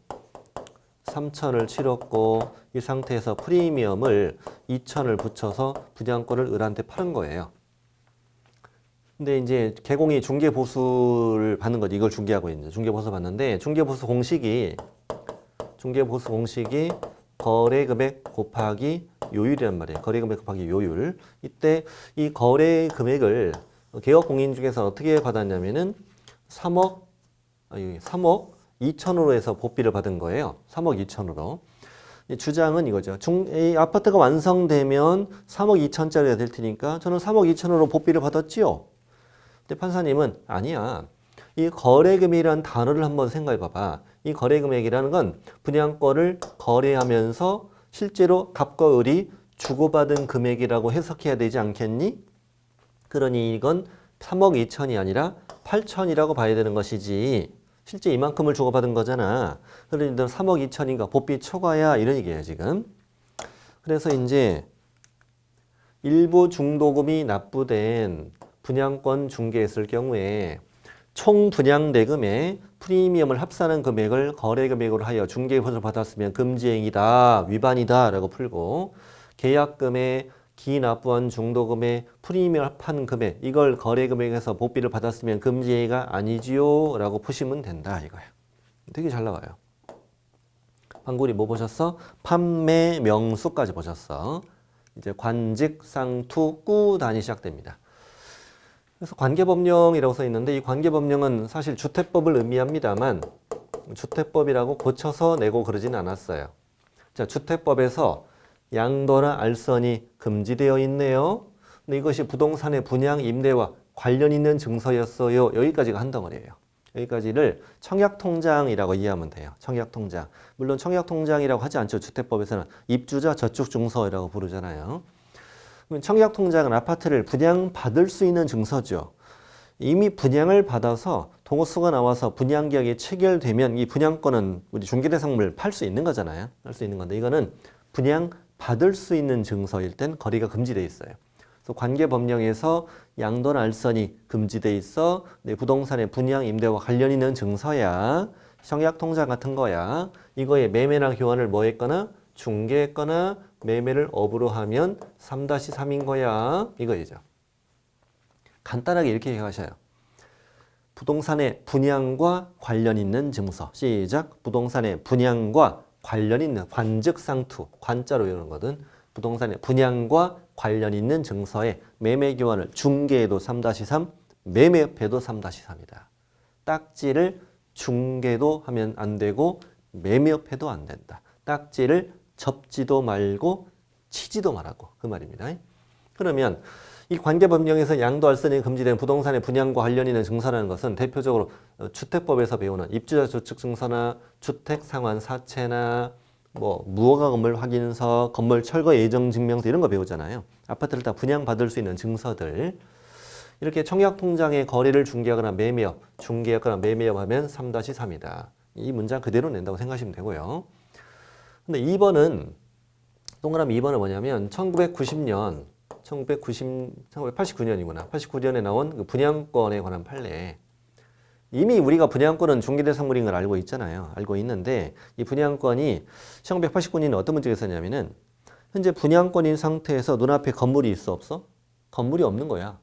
3천을 치렀고 이 상태에서 프리미엄을 2천을 붙여서 분양권을 을한테 파는 거예요. 근데 이제 개공이 중개보수를 받는 거지. 이걸 중개하고 있는 중개보수 받는데 중개보수 공식이 거래금액 곱하기 요율이란 말이에요. 거래금액 곱하기 요율. 이때 이 거래 금액을 개업공인 중에서 어떻게 받았냐면은 3억 2천으로 해서 복비를 받은 거예요. 3억 2천으로. 주장은 이거죠. 이 아파트가 완성되면 3억 2천짜리가 될 테니까 저는 3억 2천으로 복비를 받았지요. 근데 판사님은 아니야. 이 거래금액이라는 단어를 한번 생각해 봐봐. 이 거래금액이라는 건 분양권을 거래하면서 실제로 갑과 을이 주고받은 금액이라고 해석해야 되지 않겠니? 그러니 이건 3억 2천이 아니라 8천이라고 봐야 되는 것이지. 실제 이만큼을 주고받은 거잖아. 그러니까 3억 2천인가 복비 초과야 이런 얘기예요 지금. 그래서 이제 일부 중도금이 납부된 분양권 중개했을 경우에 총 분양대금에 프리미엄을 합산한 금액을 거래금액으로 하여 중개보수를 받았으면 금지행위다, 위반이다 라고 풀고 계약금에 기납부한 중도금에 프리미엄 합한 금액 이걸 거래금액에서 복비를 받았으면 금지행위가 아니지요 라고 푸시면 된다 이거예요. 되게 잘 나와요. 방금 우리 뭐 보셨어? 판매 명수까지 보셨어. 이제 관직, 상투, 꾸단이 시작됩니다. 그래서 관계법령이라고 써 있는데 이 관계법령은 사실 주택법을 의미합니다만 주택법이라고 고쳐서 내고 그러진 않았어요. 자, 주택법에서 양도나 알선이 금지되어 있네요. 근데 이것이 부동산의 분양, 임대와 관련 있는 증서였어요. 여기까지가 한 덩어리예요. 여기까지를 청약통장이라고 이해하면 돼요. 청약통장. 물론 청약통장이라고 하지 않죠. 주택법에서는 입주자 저축증서라고 부르잖아요. 청약통장은 아파트를 분양받을 수 있는 증서죠. 이미 분양을 받아서 동호수가 나와서 분양계약이 체결되면 이 분양권은 우리 중개대상물을 팔 수 있는 거잖아요. 할 수 있는 건데 이거는 분양받을 수 있는 증서일 땐 거래가 금지되어 있어요. 그래서 관계법령에서 양도나 알선이 금지되어 있어 부동산의 분양, 임대와 관련 있는 증서야. 청약통장 같은 거야. 이거에 매매나 교환을 뭐 했거나 중개했거나 매매를 업으로 하면 3-3인 거야. 이거이죠. 간단하게 이렇게 얘기하셔요. 부동산의 분양과 관련 있는 증서. 시작. 부동산의 분양과 관련 있는 관즉상투. 관자로 이런 거든. 부동산의 분양과 관련 있는 증서에 매매 교환을 중개해도 3-3, 매매협회도 3-3이다. 딱지를 중개도 하면 안 되고 매매협회도 안 된다. 딱지를 접지도 말고 치지도 말라고 그 말입니다. 그러면 이 관계법령에서 양도알선이 금지된 부동산의 분양과 관련 있는 증서라는 것은 대표적으로 주택법에서 배우는 입주자 저축증서나 주택상환사채나 뭐 무허가 건물 확인서, 건물 철거 예정 증명서 이런 거 배우잖아요. 아파트를 다 분양받을 수 있는 증서들. 이렇게 청약통장의 거래를 중개하거나 매매업, 중개하거나 매매업 하면 3-3이다. 이 문장 그대로 낸다고 생각하시면 되고요. 근데 2번은, 동그라미 2번은 뭐냐면 1989년이구나. 89년에 나온 그 분양권에 관한 판례. 이미 우리가 분양권은 중개대상물인 걸 알고 있잖아요. 알고 있는데 이 분양권이 1989년에 어떤 문제가 있었냐면은 현재 분양권인 상태에서 눈앞에 건물이 있어 없어? 건물이 없는 거야.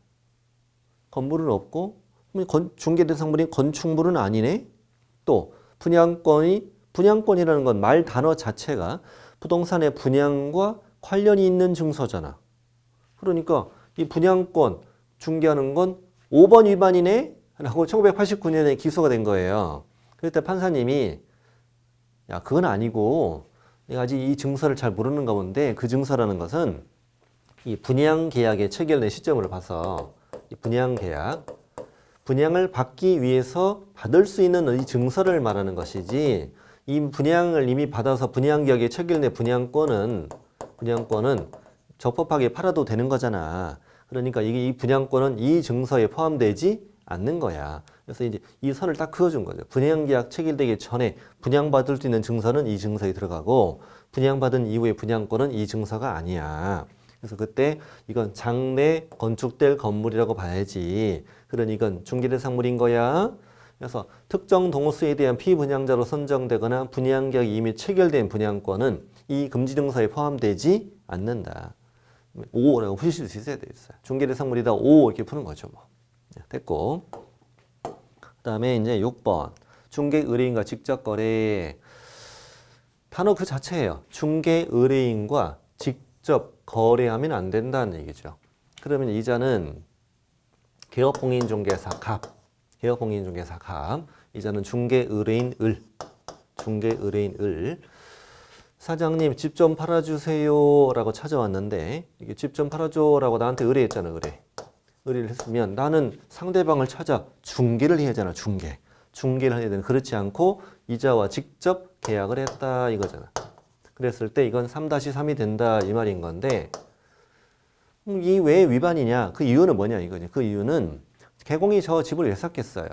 건물은 없고 중개대상물인 건축물은 아니네. 또 분양권이라는 건 말 단어 자체가 부동산의 분양과 관련이 있는 증서잖아. 그러니까 이 분양권 중개하는 건 5번 위반이네 라고 1989년에 기소가 된 거예요. 그때 판사님이 야 그건 아니고 내가 아직 이 증서를 잘 모르는 가운데 그 증서라는 것은 이 분양계약의 체결된 시점을 봐서 이 분양을 받기 위해서 받을 수 있는 이 증서를 말하는 것이지 이 분양을 이미 받아서 분양계약에 체결된 분양권은 적법하게 팔아도 되는 거잖아. 그러니까 이게 이 분양권은 이 증서에 포함되지 않는 거야. 그래서 이제 이 선을 딱 그어준 거죠. 분양계약 체결되기 전에 분양받을 수 있는 증서는 이 증서에 들어가고 분양받은 이후의 분양권은 이 증서가 아니야. 그래서 그때 이건 장래 건축될 건물이라고 봐야지. 그러니 이건 중개대상물인 거야. 그래서 특정 동호수에 대한 피분양자로 선정되거나 분양계약이 이미 체결된 분양권은 이 금지증서에 포함되지 않는다. 5라고 푸실 수 있어야 되겠어요. 중개대상물이다 5 이렇게 푸는 거죠. 뭐. 됐고. 그 다음에 이제 6번. 중개의뢰인과 직접거래. 단어 그 자체예요. 중개의뢰인과 직접 거래하면 안 된다는 얘기죠. 그러면 이자는 개업공인중개사 갑. 이자는 중개의뢰인 을. 사장님 집 좀 팔아주세요 라고 찾아왔는데 이게 집 좀 팔아줘 라고 나한테 의뢰했잖아. 의뢰를 했으면 나는 상대방을 찾아 중개를 해야 하잖아. 중개를 해야 되는. 그렇지 않고 이자와 직접 계약을 했다 이거잖아. 그랬을 때 이건 3-3이 된다 이 말인 건데 이 왜 위반이냐? 그 이유는 뭐냐 이거죠. 그 이유는 개공이 저 집을 왜 샀겠어요?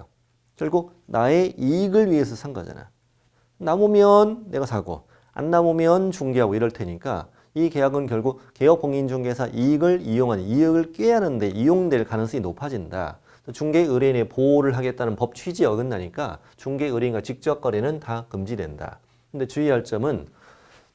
결국 나의 이익을 위해서 산 거잖아. 남으면 내가 사고 안 남으면 중개하고 이럴 테니까 이 계약은 결국 개업공인중개사 이익을 꾀하는데 이용될 가능성이 높아진다. 중개의뢰인의 보호를 하겠다는 법 취지에 어긋나니까 중개의뢰인과 직접 거래는 다 금지된다. 근데 주의할 점은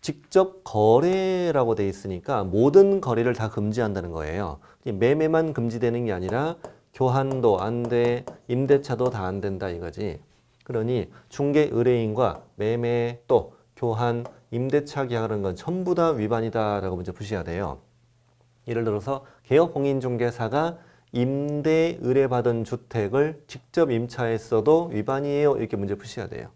직접 거래라고 돼 있으니까 모든 거래를 다 금지한다는 거예요. 매매만 금지되는 게 아니라 교환도 안 돼, 임대차도 다 안 된다 이거지. 그러니 중개의뢰인과 매매 또 교환, 임대차 계약하는 건 전부 다 위반이다라고 먼저 푸셔야 돼요. 예를 들어서 개업공인중개사가 임대 의뢰받은 주택을 직접 임차했어도 위반이에요. 이렇게 문제 푸셔야 돼요.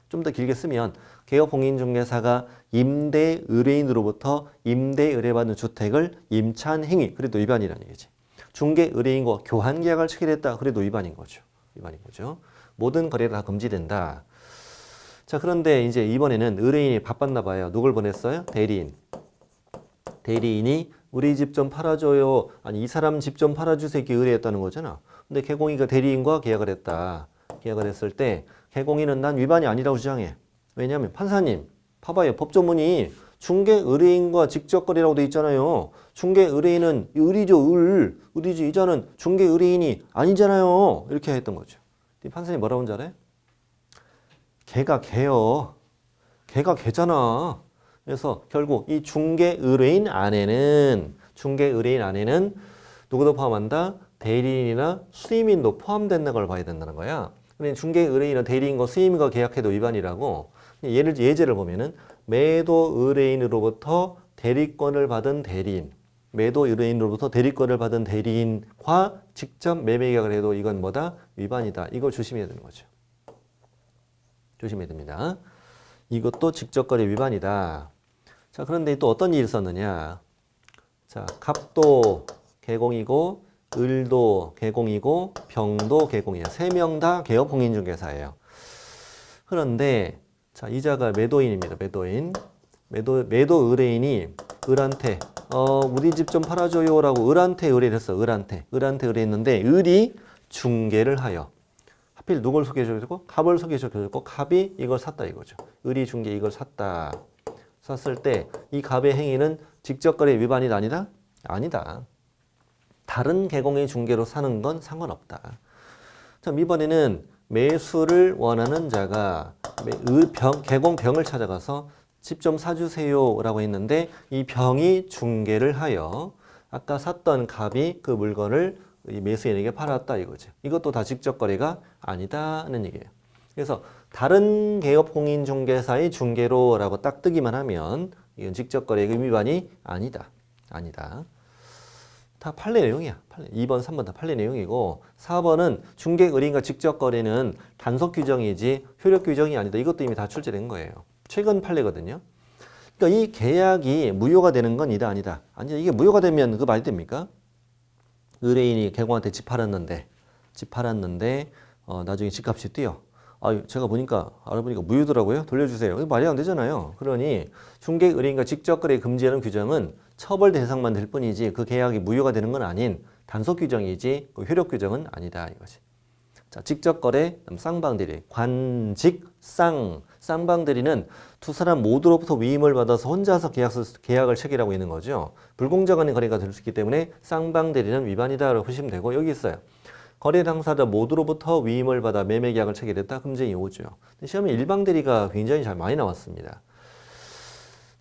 좀 더 길게 쓰면 개업공인중개사가 임대 의뢰인으로부터 임대 의뢰받은 주택을 임차한 행위, 그래도 위반이라는 얘기지. 중개 의뢰인과 교환 계약을 체결했다, 그래도 위반인 거죠. 모든 거래가 다 금지된다. 자, 그런데 이제 이번에는 의뢰인이 바빴나 봐요. 누굴 보냈어요? 대리인이 우리 집 좀 팔아줘요. 아니 이 사람 집 좀 팔아주세요. 이렇게 의뢰했다는 거잖아. 근데 개공이가 대리인과 계약을 했다. 계약을 했을 때 개공이는 난 위반이 아니라고 주장해. 왜냐하면 판사님 봐봐요. 법조문이 중개 의뢰인과 직접 거래라고 돼 있잖아요. 중개 의뢰인은 을이죠. 을이지. 이자는 중개 의뢰인이 아니잖아요. 이렇게 했던 거죠. 판사님 뭐라고 한 줄 알아요? 걔가 걔요. 걔가 걔잖아. 그래서 결국 이 중개 의뢰인 안에는 누구도 포함한다? 대리인이나 수임인도 포함된다는 걸 봐야 된다는 거야. 그러니까 중개 의뢰인은 대리인과 수임인과 계약해도 위반이라고. 예제를 보면은 매도 의뢰인으로부터 대리권을 받은 대리인과 직접 매매 계약을 해도 이건 뭐다? 위반이다. 이걸 조심해야 되는 거죠. 조심해야 됩니다. 이것도 직접 거래 위반이다. 자, 그런데 또 어떤 일이 있었느냐? 자, 갑도 개공이고 을도 개공이고 병도 개공이야. 세 명 다 개업공인중개사예요. 그런데 자, 이자가 매도인입니다. 매도 의뢰인이 을한테 우리 집 좀 팔아줘요라고 을한테 의뢰를 했어. 을한테 의뢰했는데 을이 중개를 하여 하필 누굴 소개해줬고 갑을 소개해줬고 갑이 이걸 샀다 이거죠. 을이 중개 이걸 샀다. 샀을 때 이 갑의 행위는 직접거래 위반이 아니다? 아니다. 다른 계공의 중개로 사는 건 상관없다. 자, 이번에는 매수를 원하는 자가 계공 병을 찾아가서 집 좀 사주세요 라고 했는데 이 병이 중개를 하여 아까 샀던 갑이 그 물건을 이 매수인에게 팔았다 이거죠. 이것도 다 직접 거래가 아니다는 얘기예요. 그래서 다른 개업공인중개사의 중개로라고 딱 뜨기만 하면 이건 직접 거래 위반이 아니다. 다 판례 내용이야. 2번, 3번 다 판례 내용이고 4번은 중개 의뢰인과 직접 거래는 단속 규정이지 효력 규정이 아니다. 이것도 이미 다 출제된 거예요. 최근 판례거든요. 그러니까 이 계약이 무효가 되는 건 아니다. 아니 이게 무효가 되면 그거 말이 됩니까? 의뢰인이 개공한테 집 팔았는데 나중에 집값이 뛰어. 제가 알아보니까 무효더라고요. 돌려주세요. 이거 말이 안 되잖아요. 그러니 중개 의뢰인과 직접 거래 금지하는 규정은 처벌 대상만 될 뿐이지 그 계약이 무효가 되는 건 아닌 단속 규정이지 그 효력 규정은 아니다 이거지. 자, 직접 거래, 쌍방대리, 관직, 쌍방대리는 두 사람 모두로부터 위임을 받아서 혼자서 계약을 체결하고 있는 거죠. 불공정한 거래가 될 수 있기 때문에 쌍방대리는 위반이다라고 보시면 되고 여기 있어요. 거래 당사자 모두로부터 위임을 받아 매매 계약을 체결했다. 금쟁이 오죠. 시험에 일방대리가 굉장히 잘 많이 나왔습니다.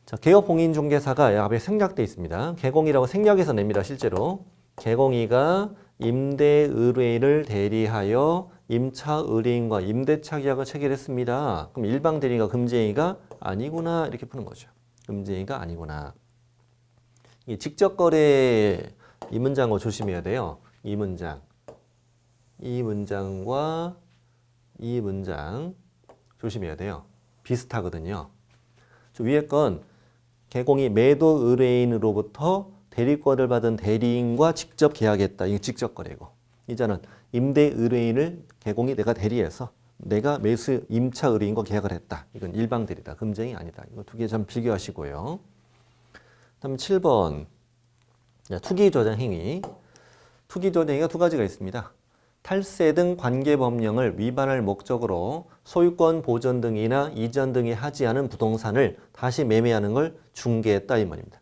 자, 개업공인중개사가 앞에 생략돼 있습니다. 개공이라고 생략해서 냅니다. 실제로. 개공이가 임대의뢰인을 대리하여 임차 의뢰인과 임대차 계약을 체결했습니다. 그럼 일방대리가 금쟁이가 아니구나 이렇게 푸는 거죠. 금쟁이가 아니구나. 이 직접거래 이 문장을 조심해야 돼요. 이 문장과 이 문장 조심해야 돼요. 비슷하거든요. 저 위에 건 개공이 매도 의뢰인으로부터 대리권을 받은 대리인과 직접 계약했다. 이거 직접 거래고. 이자는 임대 의뢰인을 개공이 내가 대리해서 내가 매수 임차 의뢰인과 계약을 했다. 이건 일방 대리다. 금쟁이 아니다. 이거 두 개 좀 비교하시고요. 다음 7번. 투기 조장 행위. 투기 조장 행위가 두 가지가 있습니다. 탈세 등 관계법령을 위반할 목적으로 소유권 보전 등이나 이전 등이 하지 않은 부동산을 다시 매매하는 걸 중개했다 이 말입니다.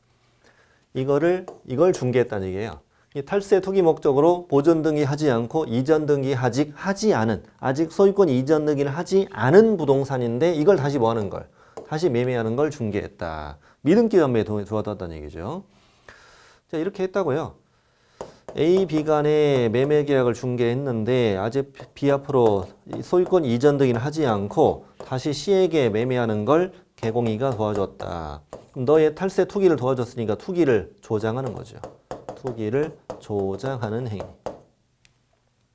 이걸 중개했다는 얘기예요. 이 탈세 투기 목적으로 보전 등이 하지 않고 이전 등이 아직 소유권 이전 등기를 하지 않은 부동산인데 이걸 다시 뭐 하는 걸? 다시 매매하는 걸 중개했다. 미등기 전매에 도와줬다는 얘기죠. 자, 이렇게 했다고요. A, B 간에 매매 계약을 중개했는데 아직 B 앞으로 소유권 이전 등기를 하지 않고 다시 C에게 매매하는 걸 개공이가 도와줬다. 너의 탈세 투기를 도와줬으니까 투기를 조장하는 거죠. 투기를 조장하는 행위.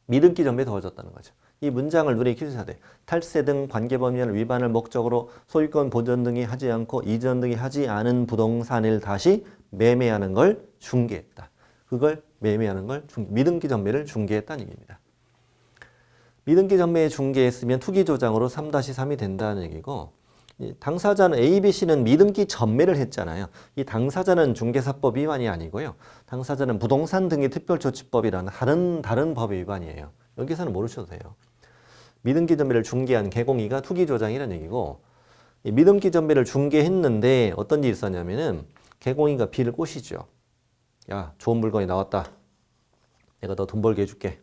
미등기 전매에 도와줬다는 거죠. 이 문장을 눈에 익히셔야 돼. 탈세 등 관계법령을 위반할 목적으로 소유권 보전 등이 하지 않고 이전 등이 하지 않은 부동산을 다시 매매하는 걸 중개했다. 그걸 매매하는 걸 미등기 전매를 중개했다는 얘기입니다. 미등기 전매에 중개했으면 투기 조장으로 3-3이 된다는 얘기고 당사자는 A, B, C는 미등기 전매를 했잖아요. 이 당사자는 중개사법 위반이 아니고요. 당사자는 부동산 등의 특별조치법이라는 다른 법의 위반이에요. 여기서는 모르셔도 돼요. 미등기 전매를 중개한 개공이가 투기 조장이라는 얘기고 이 미등기 전매를 중개했는데 어떤 일이 있었냐면은 개공이가 B를 꼬시죠. 야, 좋은 물건이 나왔다. 내가 너 돈 벌게 해줄게.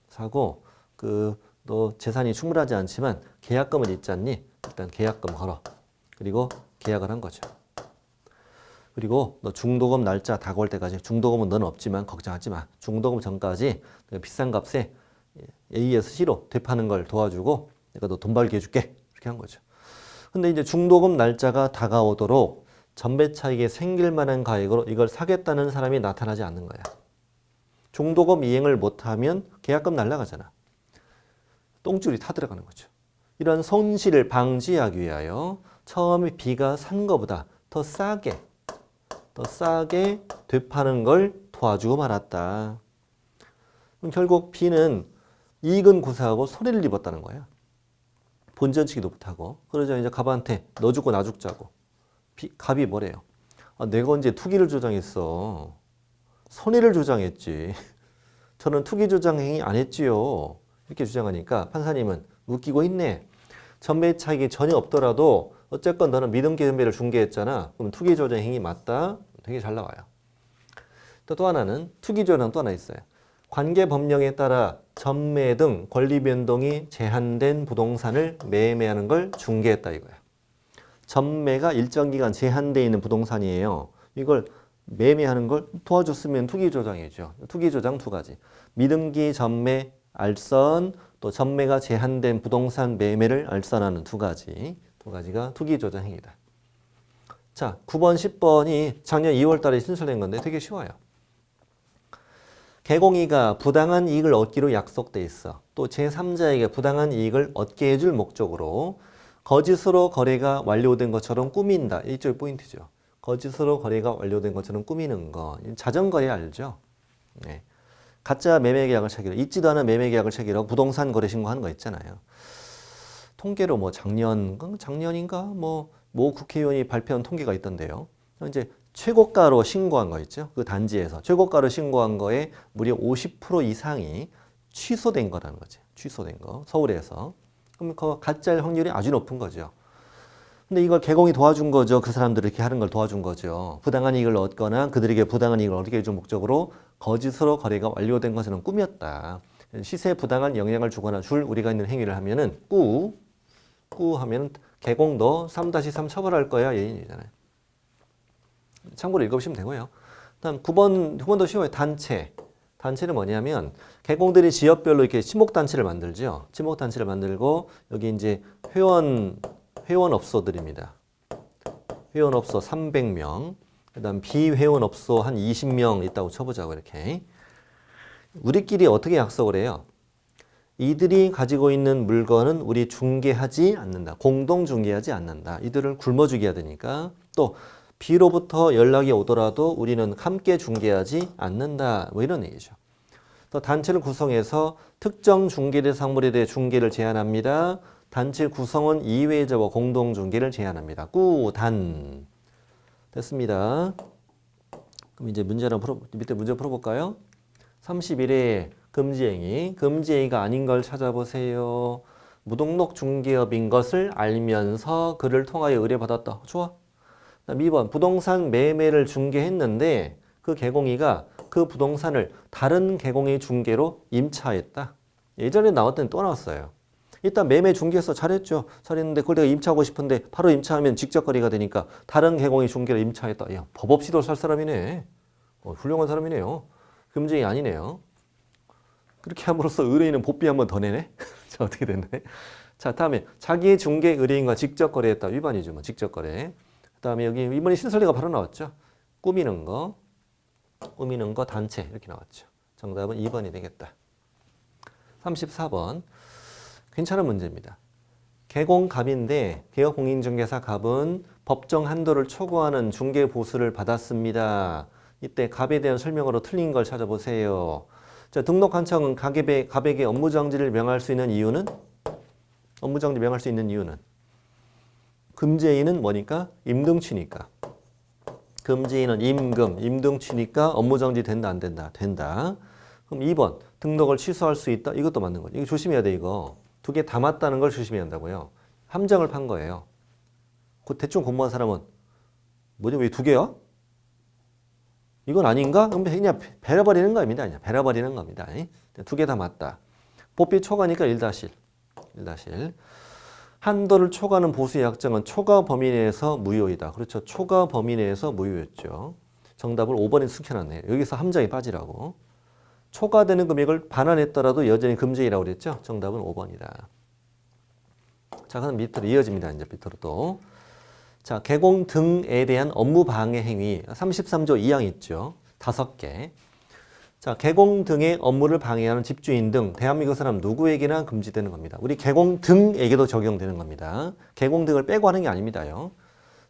사고 너 재산이 충분하지 않지만 계약금은 있지 않니? 일단 계약금 걸어. 그리고 계약을 한 거죠. 그리고 너 중도금 날짜 다가올 때까지 중도금은 너는 없지만 걱정하지 마. 중도금 전까지 비싼 값에 A에서 C로 되파는 걸 도와주고 내가 너 돈 벌게 해줄게. 이렇게 한 거죠. 근데 이제 중도금 날짜가 다가오도록 전매 차익에 생길 만한 가액으로 이걸 사겠다는 사람이 나타나지 않는 거야. 중도금 이행을 못하면 계약금 날라가잖아. 똥줄이 타들어가는 거죠. 이런 손실을 방지하기 위하여 처음에 B가 산 거보다 더 싸게 되파는 걸 도와주고 말았다. 그럼 결국 B는 이익은 구사하고 손해를 입었다는 거야. 본전치기도 못하고. 그러자 이제 갑한테 너 죽고 나 죽자고. 갑이 뭐래요? 내가 언제 투기를 조장했어. 선의를 조장했지. 저는 투기 조장 행위 안 했지요. 이렇게 주장하니까 판사님은 웃기고 있네. 전매 차익이 전혀 없더라도 어쨌건 너는 미등기 전매를 중개했잖아. 그럼 투기 조장 행위 맞다. 되게 잘 나와요. 또 하나는 투기 조장 또 하나 있어요. 관계 법령에 따라 전매 등 권리 변동이 제한된 부동산을 매매하는 걸 중개했다 이거야. 전매가 일정 기간 제한되어 있는 부동산이에요. 이걸 매매하는 걸 도와줬으면 투기 조장이죠. 투기 조장 두 가지. 미등기 전매 알선, 또 전매가 제한된 부동산 매매를 알선하는 두 가지가 투기 조장 행위다. 자, 9번, 10번이 작년 2월 달에 신설된 건데 되게 쉬워요. 개공이가 부당한 이익을 얻기로 약속돼 있어. 또 제3자에게 부당한 이익을 얻게 해줄 목적으로 거짓으로 거래가 완료된 것처럼 꾸민다. 이쪽이 포인트죠. 거짓으로 거래가 완료된 것처럼 꾸미는 거. 자전거래 알죠? 네. 가짜 매매계약을 체결, 있지도 않은 매매계약을 체결하고 부동산 거래 신고하는 거 있잖아요. 통계로 뭐 작년인가 뭐 국회의원이 발표한 통계가 있던데요. 이제 최고가로 신고한 거 있죠. 그 단지에서 최고가로 신고한 거에 무려 50% 이상이 취소된 거라는 거지. 취소된 거. 서울에서. 그럼 그 가짜일 확률이 아주 높은 거죠. 근데 이걸 개공이 도와준 거죠. 그 사람들이 이렇게 하는 걸 도와준 거죠. 부당한 이익을 얻거나 그들에게 부당한 이익을 얻게 해준 목적으로 거짓으로 거래가 완료된 것은 꾸몄다. 시세에 부당한 영향을 주거나 줄 우리가 있는 행위를 하면은 꾸 하면은 개공 너 3-3 처벌할 거야. 예인이잖아요. 참고로 읽어보시면 되고요. 다음 9번도 쉬워요. 단체. 단체는 뭐냐면 개공들이 지역별로 이렇게 친목단체를 만들죠. 친목단체를 만들고 여기 이제 회원업소들입니다. 회원업소 300명, 그 다음 비회원업소 한 20명 있다고 쳐보자고 이렇게. 우리끼리 어떻게 약속을 해요? 이들이 가지고 있는 물건은 우리 중개하지 않는다. 공동 중개하지 않는다. 이들을 굶어 죽여야 되니까. 또 B로부터 연락이 오더라도 우리는 함께 중개하지 않는다. 뭐 이런 얘기죠. 또 단체를 구성해서 특정 중개대상물에 대해 중개를 제한합니다. 단체 구성원 이외자와 공동 중개를 제한합니다. 꾸단 됐습니다. 그럼 이제 밑에 문제 풀어볼까요? 31회 금지행위. 금지행위가 아닌 걸 찾아보세요. 무등록 중개업인 것을 알면서 그를 통하여 의뢰받았다. 좋아. 2번 부동산 매매를 중개했는데 그 개공이가 그 부동산을 다른 개공의 중개로 임차했다. 예전에 나왔더니 또 나왔어요. 일단 매매 중개해서 잘했죠. 잘했는데 그걸 내가 임차하고 싶은데 바로 임차하면 직접거래가 되니까 다른 개공의 중개로 임차했다. 야, 법 없이도 살 사람이네. 훌륭한 사람이네요. 금증이 아니네요. 그렇게 함으로써 의뢰인은 복비 한 번 더 내네. 자, 어떻게 됐네. 자, 다음에 자기의 중개 의뢰인과 직접 거래했다. 위반이죠. 뭐 직접 거래. 그다음에 여기 이번에 신설례가 바로 나왔죠. 꾸미는 거 단체 이렇게 나왔죠. 정답은 2번이 되겠다. 34번 괜찮은 문제입니다. 개공갑인데 개업공인중개사 갑은 법정 한도를 초과하는 중개 보수를 받았습니다. 이때 갑에 대한 설명으로 틀린 걸 찾아보세요. 자, 등록한청은 갑에게 업무정지를 명할 수 있는 이유는? 업무정지 명할 수 있는 이유는? 금지인은 뭐니까? 임등치니까. 금지인은 임등치니까 업무정지 된다 안 된다? 된다. 그럼 2번 등록을 취소할 수 있다? 이것도 맞는 거죠. 이거 조심해야 돼 이거. 두 개 다 맞다는 걸 조심해야 한다고요. 함정을 판 거예요. 그 대충 공부한 사람은 뭐냐 왜 두 개야? 이건 아닌가? 그냥 배려버리는 겁니다. 그냥 배려버리는 겁니다. 두 개 다 맞다. 법비 초과니까 1-1. 한도를 초과하는 보수의 약정은 초과 범위 내에서 무효이다. 그렇죠. 초과 범위 내에서 무효였죠. 정답을 5번에 숙여놨네요. 여기서 함정이 빠지라고. 초과되는 금액을 반환했더라도 여전히 금지라고 그랬죠. 정답은 5번이다. 자, 그럼 밑으로 이어집니다. 이제 밑으로 또. 자, 개공 등에 대한 업무 방해 행위 33조 2항 있죠. 5개. 자, 개공 등의 업무를 방해하는 집주인 등 대한민국 사람 누구에게나 금지되는 겁니다. 우리 개공 등에게도 적용되는 겁니다. 개공 등을 빼고 하는 게 아닙니다요.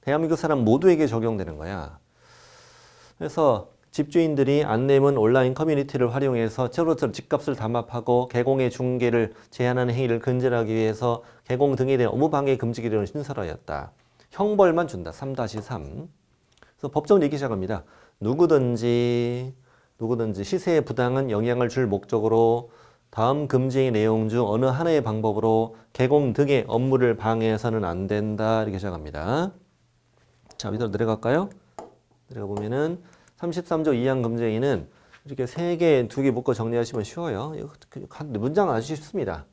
대한민국 사람 모두에게 적용되는 거야. 그래서 집주인들이 안내문 온라인 커뮤니티를 활용해서 서로서로 집값을 담합하고 개공의 중개를 제한하는 행위를 근절하기 위해서 개공 등에 대한 업무 방해 금지 규정을 신설하였다. 형벌만 준다. 3-3. 그래서 법정 얘기 시작합니다. 누구든지 시세에 부당한 영향을 줄 목적으로 다음 금지의 내용 중 어느 하나의 방법으로 개공 등의 업무를 방해해서는 안 된다. 이렇게 시작합니다. 자, 밑으로 내려갈까요? 내려가 보면은 33조 2항 금지행위는 이렇게 3개, 2개 묶어 정리하시면 쉬워요. 문장 아주 쉽습니다.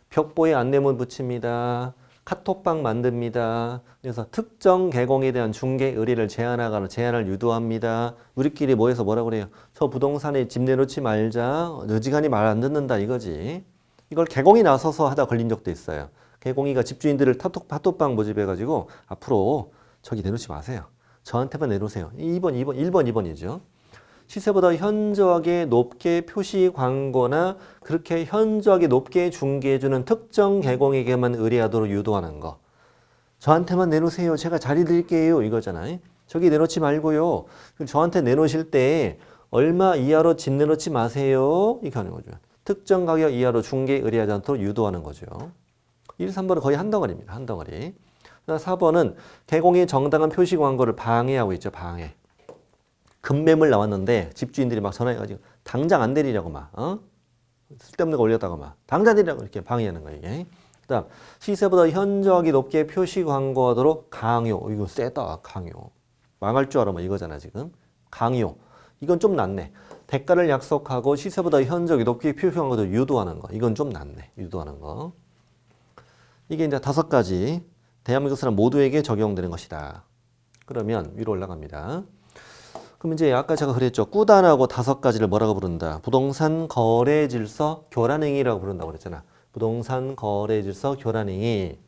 벽보에 안내문 붙입니다. 카톡방 만듭니다. 그래서 특정 개공에 대한 중개 의뢰를 제한하거나 제한을 유도합니다. 우리끼리 모여서 뭐라고 그래요? 저 부동산에 집 내놓지 말자. 어지간히 말 안 듣는다 이거지. 이걸 개공이 나서서 하다 걸린 적도 있어요. 개공이가 집주인들을 카톡방 모집해가지고 앞으로 저기 내놓지 마세요. 저한테만 내놓으세요. 1번, 2번이죠. 시세보다 현저하게 높게 표시 광고나 그렇게 현저하게 높게 중개해주는 특정 개공에게만 의뢰하도록 유도하는 거. 저한테만 내놓으세요. 제가 자리 드릴게요. 이거잖아요. 저기 내놓지 말고요. 저한테 내놓으실 때 얼마 이하로 집 내놓지 마세요. 이렇게 하는 거죠. 특정 가격 이하로 중개 의뢰하지 않도록 유도하는 거죠. 1, 3번은 거의 한 덩어리입니다. 한 덩어리. 4번은 개공의 정당한 표시 광고를 방해하고 있죠. 방해. 급매물 나왔는데 집주인들이 막 전화해가지고 당장 안 내리려고 막 쓸데없는 거 올렸다가 막 당장 내리려고 이렇게 방해하는 거예요. 이게. 그다음 시세보다 현저하게 높게 표시 광고하도록 강요. 이거 세다. 강요. 망할 줄 알아 뭐 이거잖아 지금. 강요. 이건 좀 낫네. 대가를 약속하고 시세보다 현저하게 높게 표시 광고도 유도하는 거. 이건 좀 낫네. 유도하는 거. 이게 이제 5가지 대한민국 사람 모두에게 적용되는 것이다. 그러면 위로 올라갑니다. 그럼 이제 아까 제가 그랬죠. 꾸단하고 5가지를 뭐라고 부른다? 부동산 거래 질서 교란행위라고 부른다고 그랬잖아. 부동산 거래 질서 교란행위.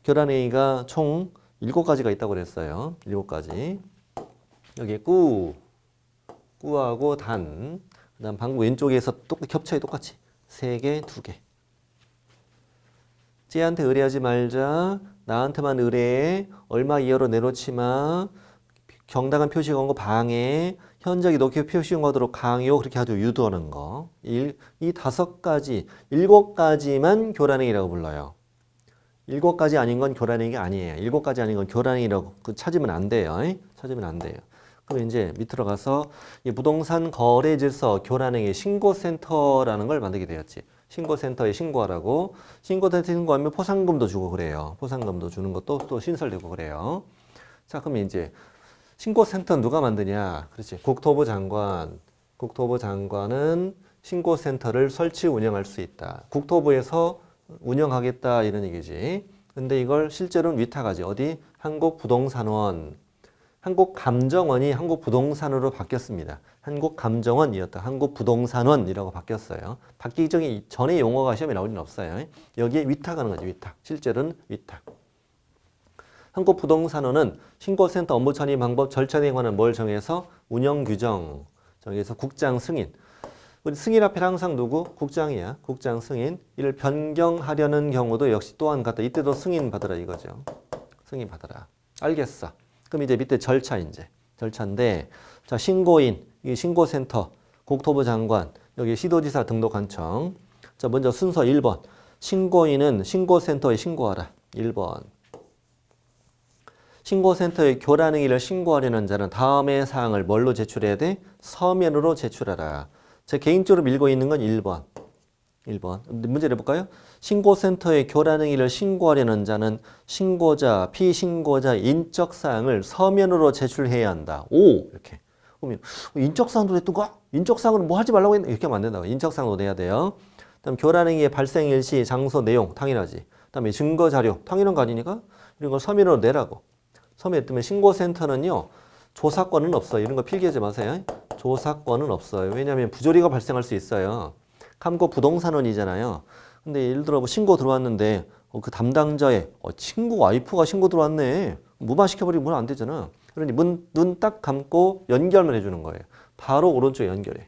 교란행위가 총 7가지가 있다고 그랬어요. 7가지. 여기에 꾸하고 단. 그다음 방금 왼쪽에서 겹쳐요. 똑같이. 3개, 2개. 쟤한테 의뢰하지 말자. 나한테만 의뢰해. 얼마 이하로 내놓지 마. 정당한 표시 광고 방해, 현저하게 높게 표시 광고하도록 강요, 그렇게 아주 유도하는 거. 이 5가지, 7가지만 교란행위라고 불러요. 7가지 아닌 건 교란행위가 아니에요. 7가지 아닌 건 교란행위라고 찾으면 안 돼요. 찾으면 안 돼요. 그럼 이제 밑으로 가서 이 부동산 거래 질서 교란행위 신고센터라는 걸 만들게 되었지. 신고센터에 신고하라고. 신고센터에 신고하면 포상금도 주고 그래요. 포상금도 주는 것도 또 신설되고 그래요. 자, 그럼 이제 신고센터는 누가 만드냐? 그렇지. 국토부 장관. 국토부 장관은 신고센터를 설치 운영할 수 있다. 국토부에서 운영하겠다 이런 얘기지. 근데 이걸 실제로는 위탁하지. 어디? 한국부동산원. 한국감정원이 한국부동산으로 바뀌었습니다. 한국감정원이었다. 한국부동산원이라고 바뀌었어요. 바뀌기 전에 용어가 시험에 나오진 없어요. 여기에 위탁하는 거지. 위탁. 실제로는 위탁. 한국부동산원은 신고센터 업무 처리 방법 절차에 관한 뭘 정해서 운영 규정 정해서 국장 승인. 우리 승인 앞에 항상 누구? 국장이야. 국장 승인. 이를 변경하려는 경우도 역시 또한 같다. 이때도 승인 받으라 이거죠. 승인 받으라. 알겠어. 그럼 이제 밑에 절차 이제. 절차인데 자, 신고인, 이 신고센터, 국토부 장관, 여기 시도지사 등록한청. 자, 먼저 순서 1번. 신고인은 신고센터에 신고하라. 1번. 신고센터에 교란행위를 신고하려는 자는 다음의 사항을 뭘로 제출해야 돼? 서면으로 제출하라. 제가 개인적으로 밀고 있는 건 1번. 1번. 문제를 해볼까요? 신고센터에 교란행위를 신고하려는 자는 신고자, 피신고자 인적사항을 서면으로 제출해야 한다. 오! 이렇게. 그러면 인적사항도 냈던가? 인적사항은 뭐 하지 말라고 했나? 이렇게 하면 안 된다고. 인적사항도 내야 돼요. 그다음 교란행위의 발생 일시, 장소, 내용 당연하지. 그다음에 증거자료 당연한 거 아니니까 이런 걸 서면으로 내라고. 서면에 뜨면 신고센터는요. 조사권은 없어요. 이런 거 필기하지 마세요. 조사권은 없어요. 왜냐하면 부조리가 발생할 수 있어요. 한국부동산원이잖아요. 근데 예를 들어 뭐 신고 들어왔는데 그 담당자의 친구 와이프가 신고 들어왔네. 무마시켜버리면 안 되잖아. 그러니 눈 딱 감고 연결만 해주는 거예요. 바로 오른쪽에 연결해.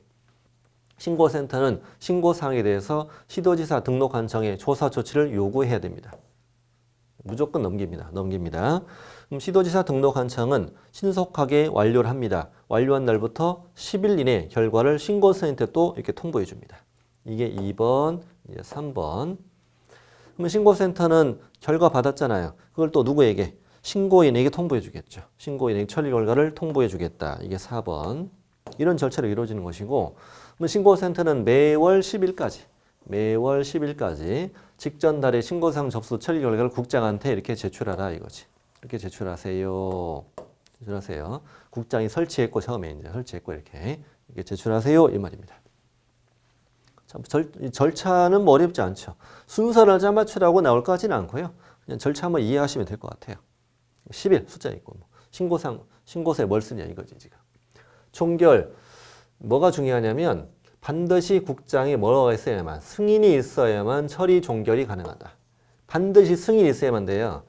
신고센터는 신고사항에 대해서 시도지사 등록한청에 조사 조치를 요구해야 됩니다. 무조건 넘깁니다. 그럼 시도지사 등록한청은 신속하게 완료를 합니다. 완료한 날부터 10일 이내 결과를 신고센터에 또 이렇게 통보해 줍니다. 이게 2번, 이제 3번. 그러면 신고센터는 결과 받았잖아요. 그걸 또 누구에게? 신고인에게 통보해 주겠죠. 신고인에게 처리 결과를 통보해 주겠다. 이게 4번. 이런 절차로 이루어지는 것이고 신고센터는 매월 10일까지 직전 달에 신고사항 접수 처리 결과를 국장한테 이렇게 제출하라 이거지. 이렇게 제출하세요. 국장이 설치했고 처음에 이제 설치했고 이렇게 제출하세요 이 말입니다. 절차는 뭐 어렵지 않죠. 순서를 짜맞추라고 나올 것 같지는 않고요. 그냥 절차 한번 이해하시면 될 것 같아요. 10일 숫자 있고 신고서에 뭘 쓰냐 이거지 지금. 종결 뭐가 중요하냐면 반드시 국장이 뭐가 있어야만 승인이 있어야만 처리 종결이 가능하다. 반드시 승인이 있어야만 돼요.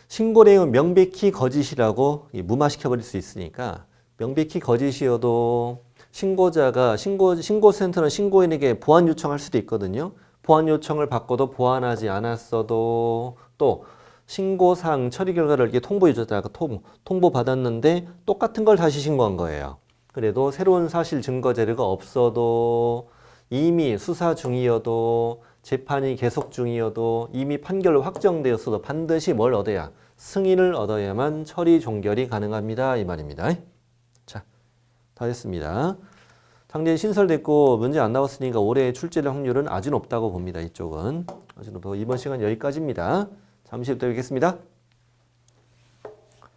신고 내용은 명백히 거짓이라고 무마시켜버릴 수 있으니까 명백히 거짓이어도 신고자가 신고센터는 신고인에게 보완 요청할 수도 있거든요. 보완 요청을 받고도 보완하지 않았어도 또 신고사항 처리 결과를 이렇게 통보해 줬다가 통보 받았는데 똑같은 걸 다시 신고한 거예요. 그래도 새로운 사실 증거 자료가 없어도 이미 수사 중이어도 재판이 계속 중이어도 이미 판결로 확정되었어도 반드시 뭘 얻어야 승인을 얻어야만 처리 종결이 가능합니다 이 말입니다. 자, 다 됐습니다. 상대 신설됐고 문제 안 나왔으니까 올해 출제될 확률은 아주 높다고 봅니다. 이쪽은 아주 높고 이번 시간 여기까지입니다. 잠시 후에 뵙겠습니다.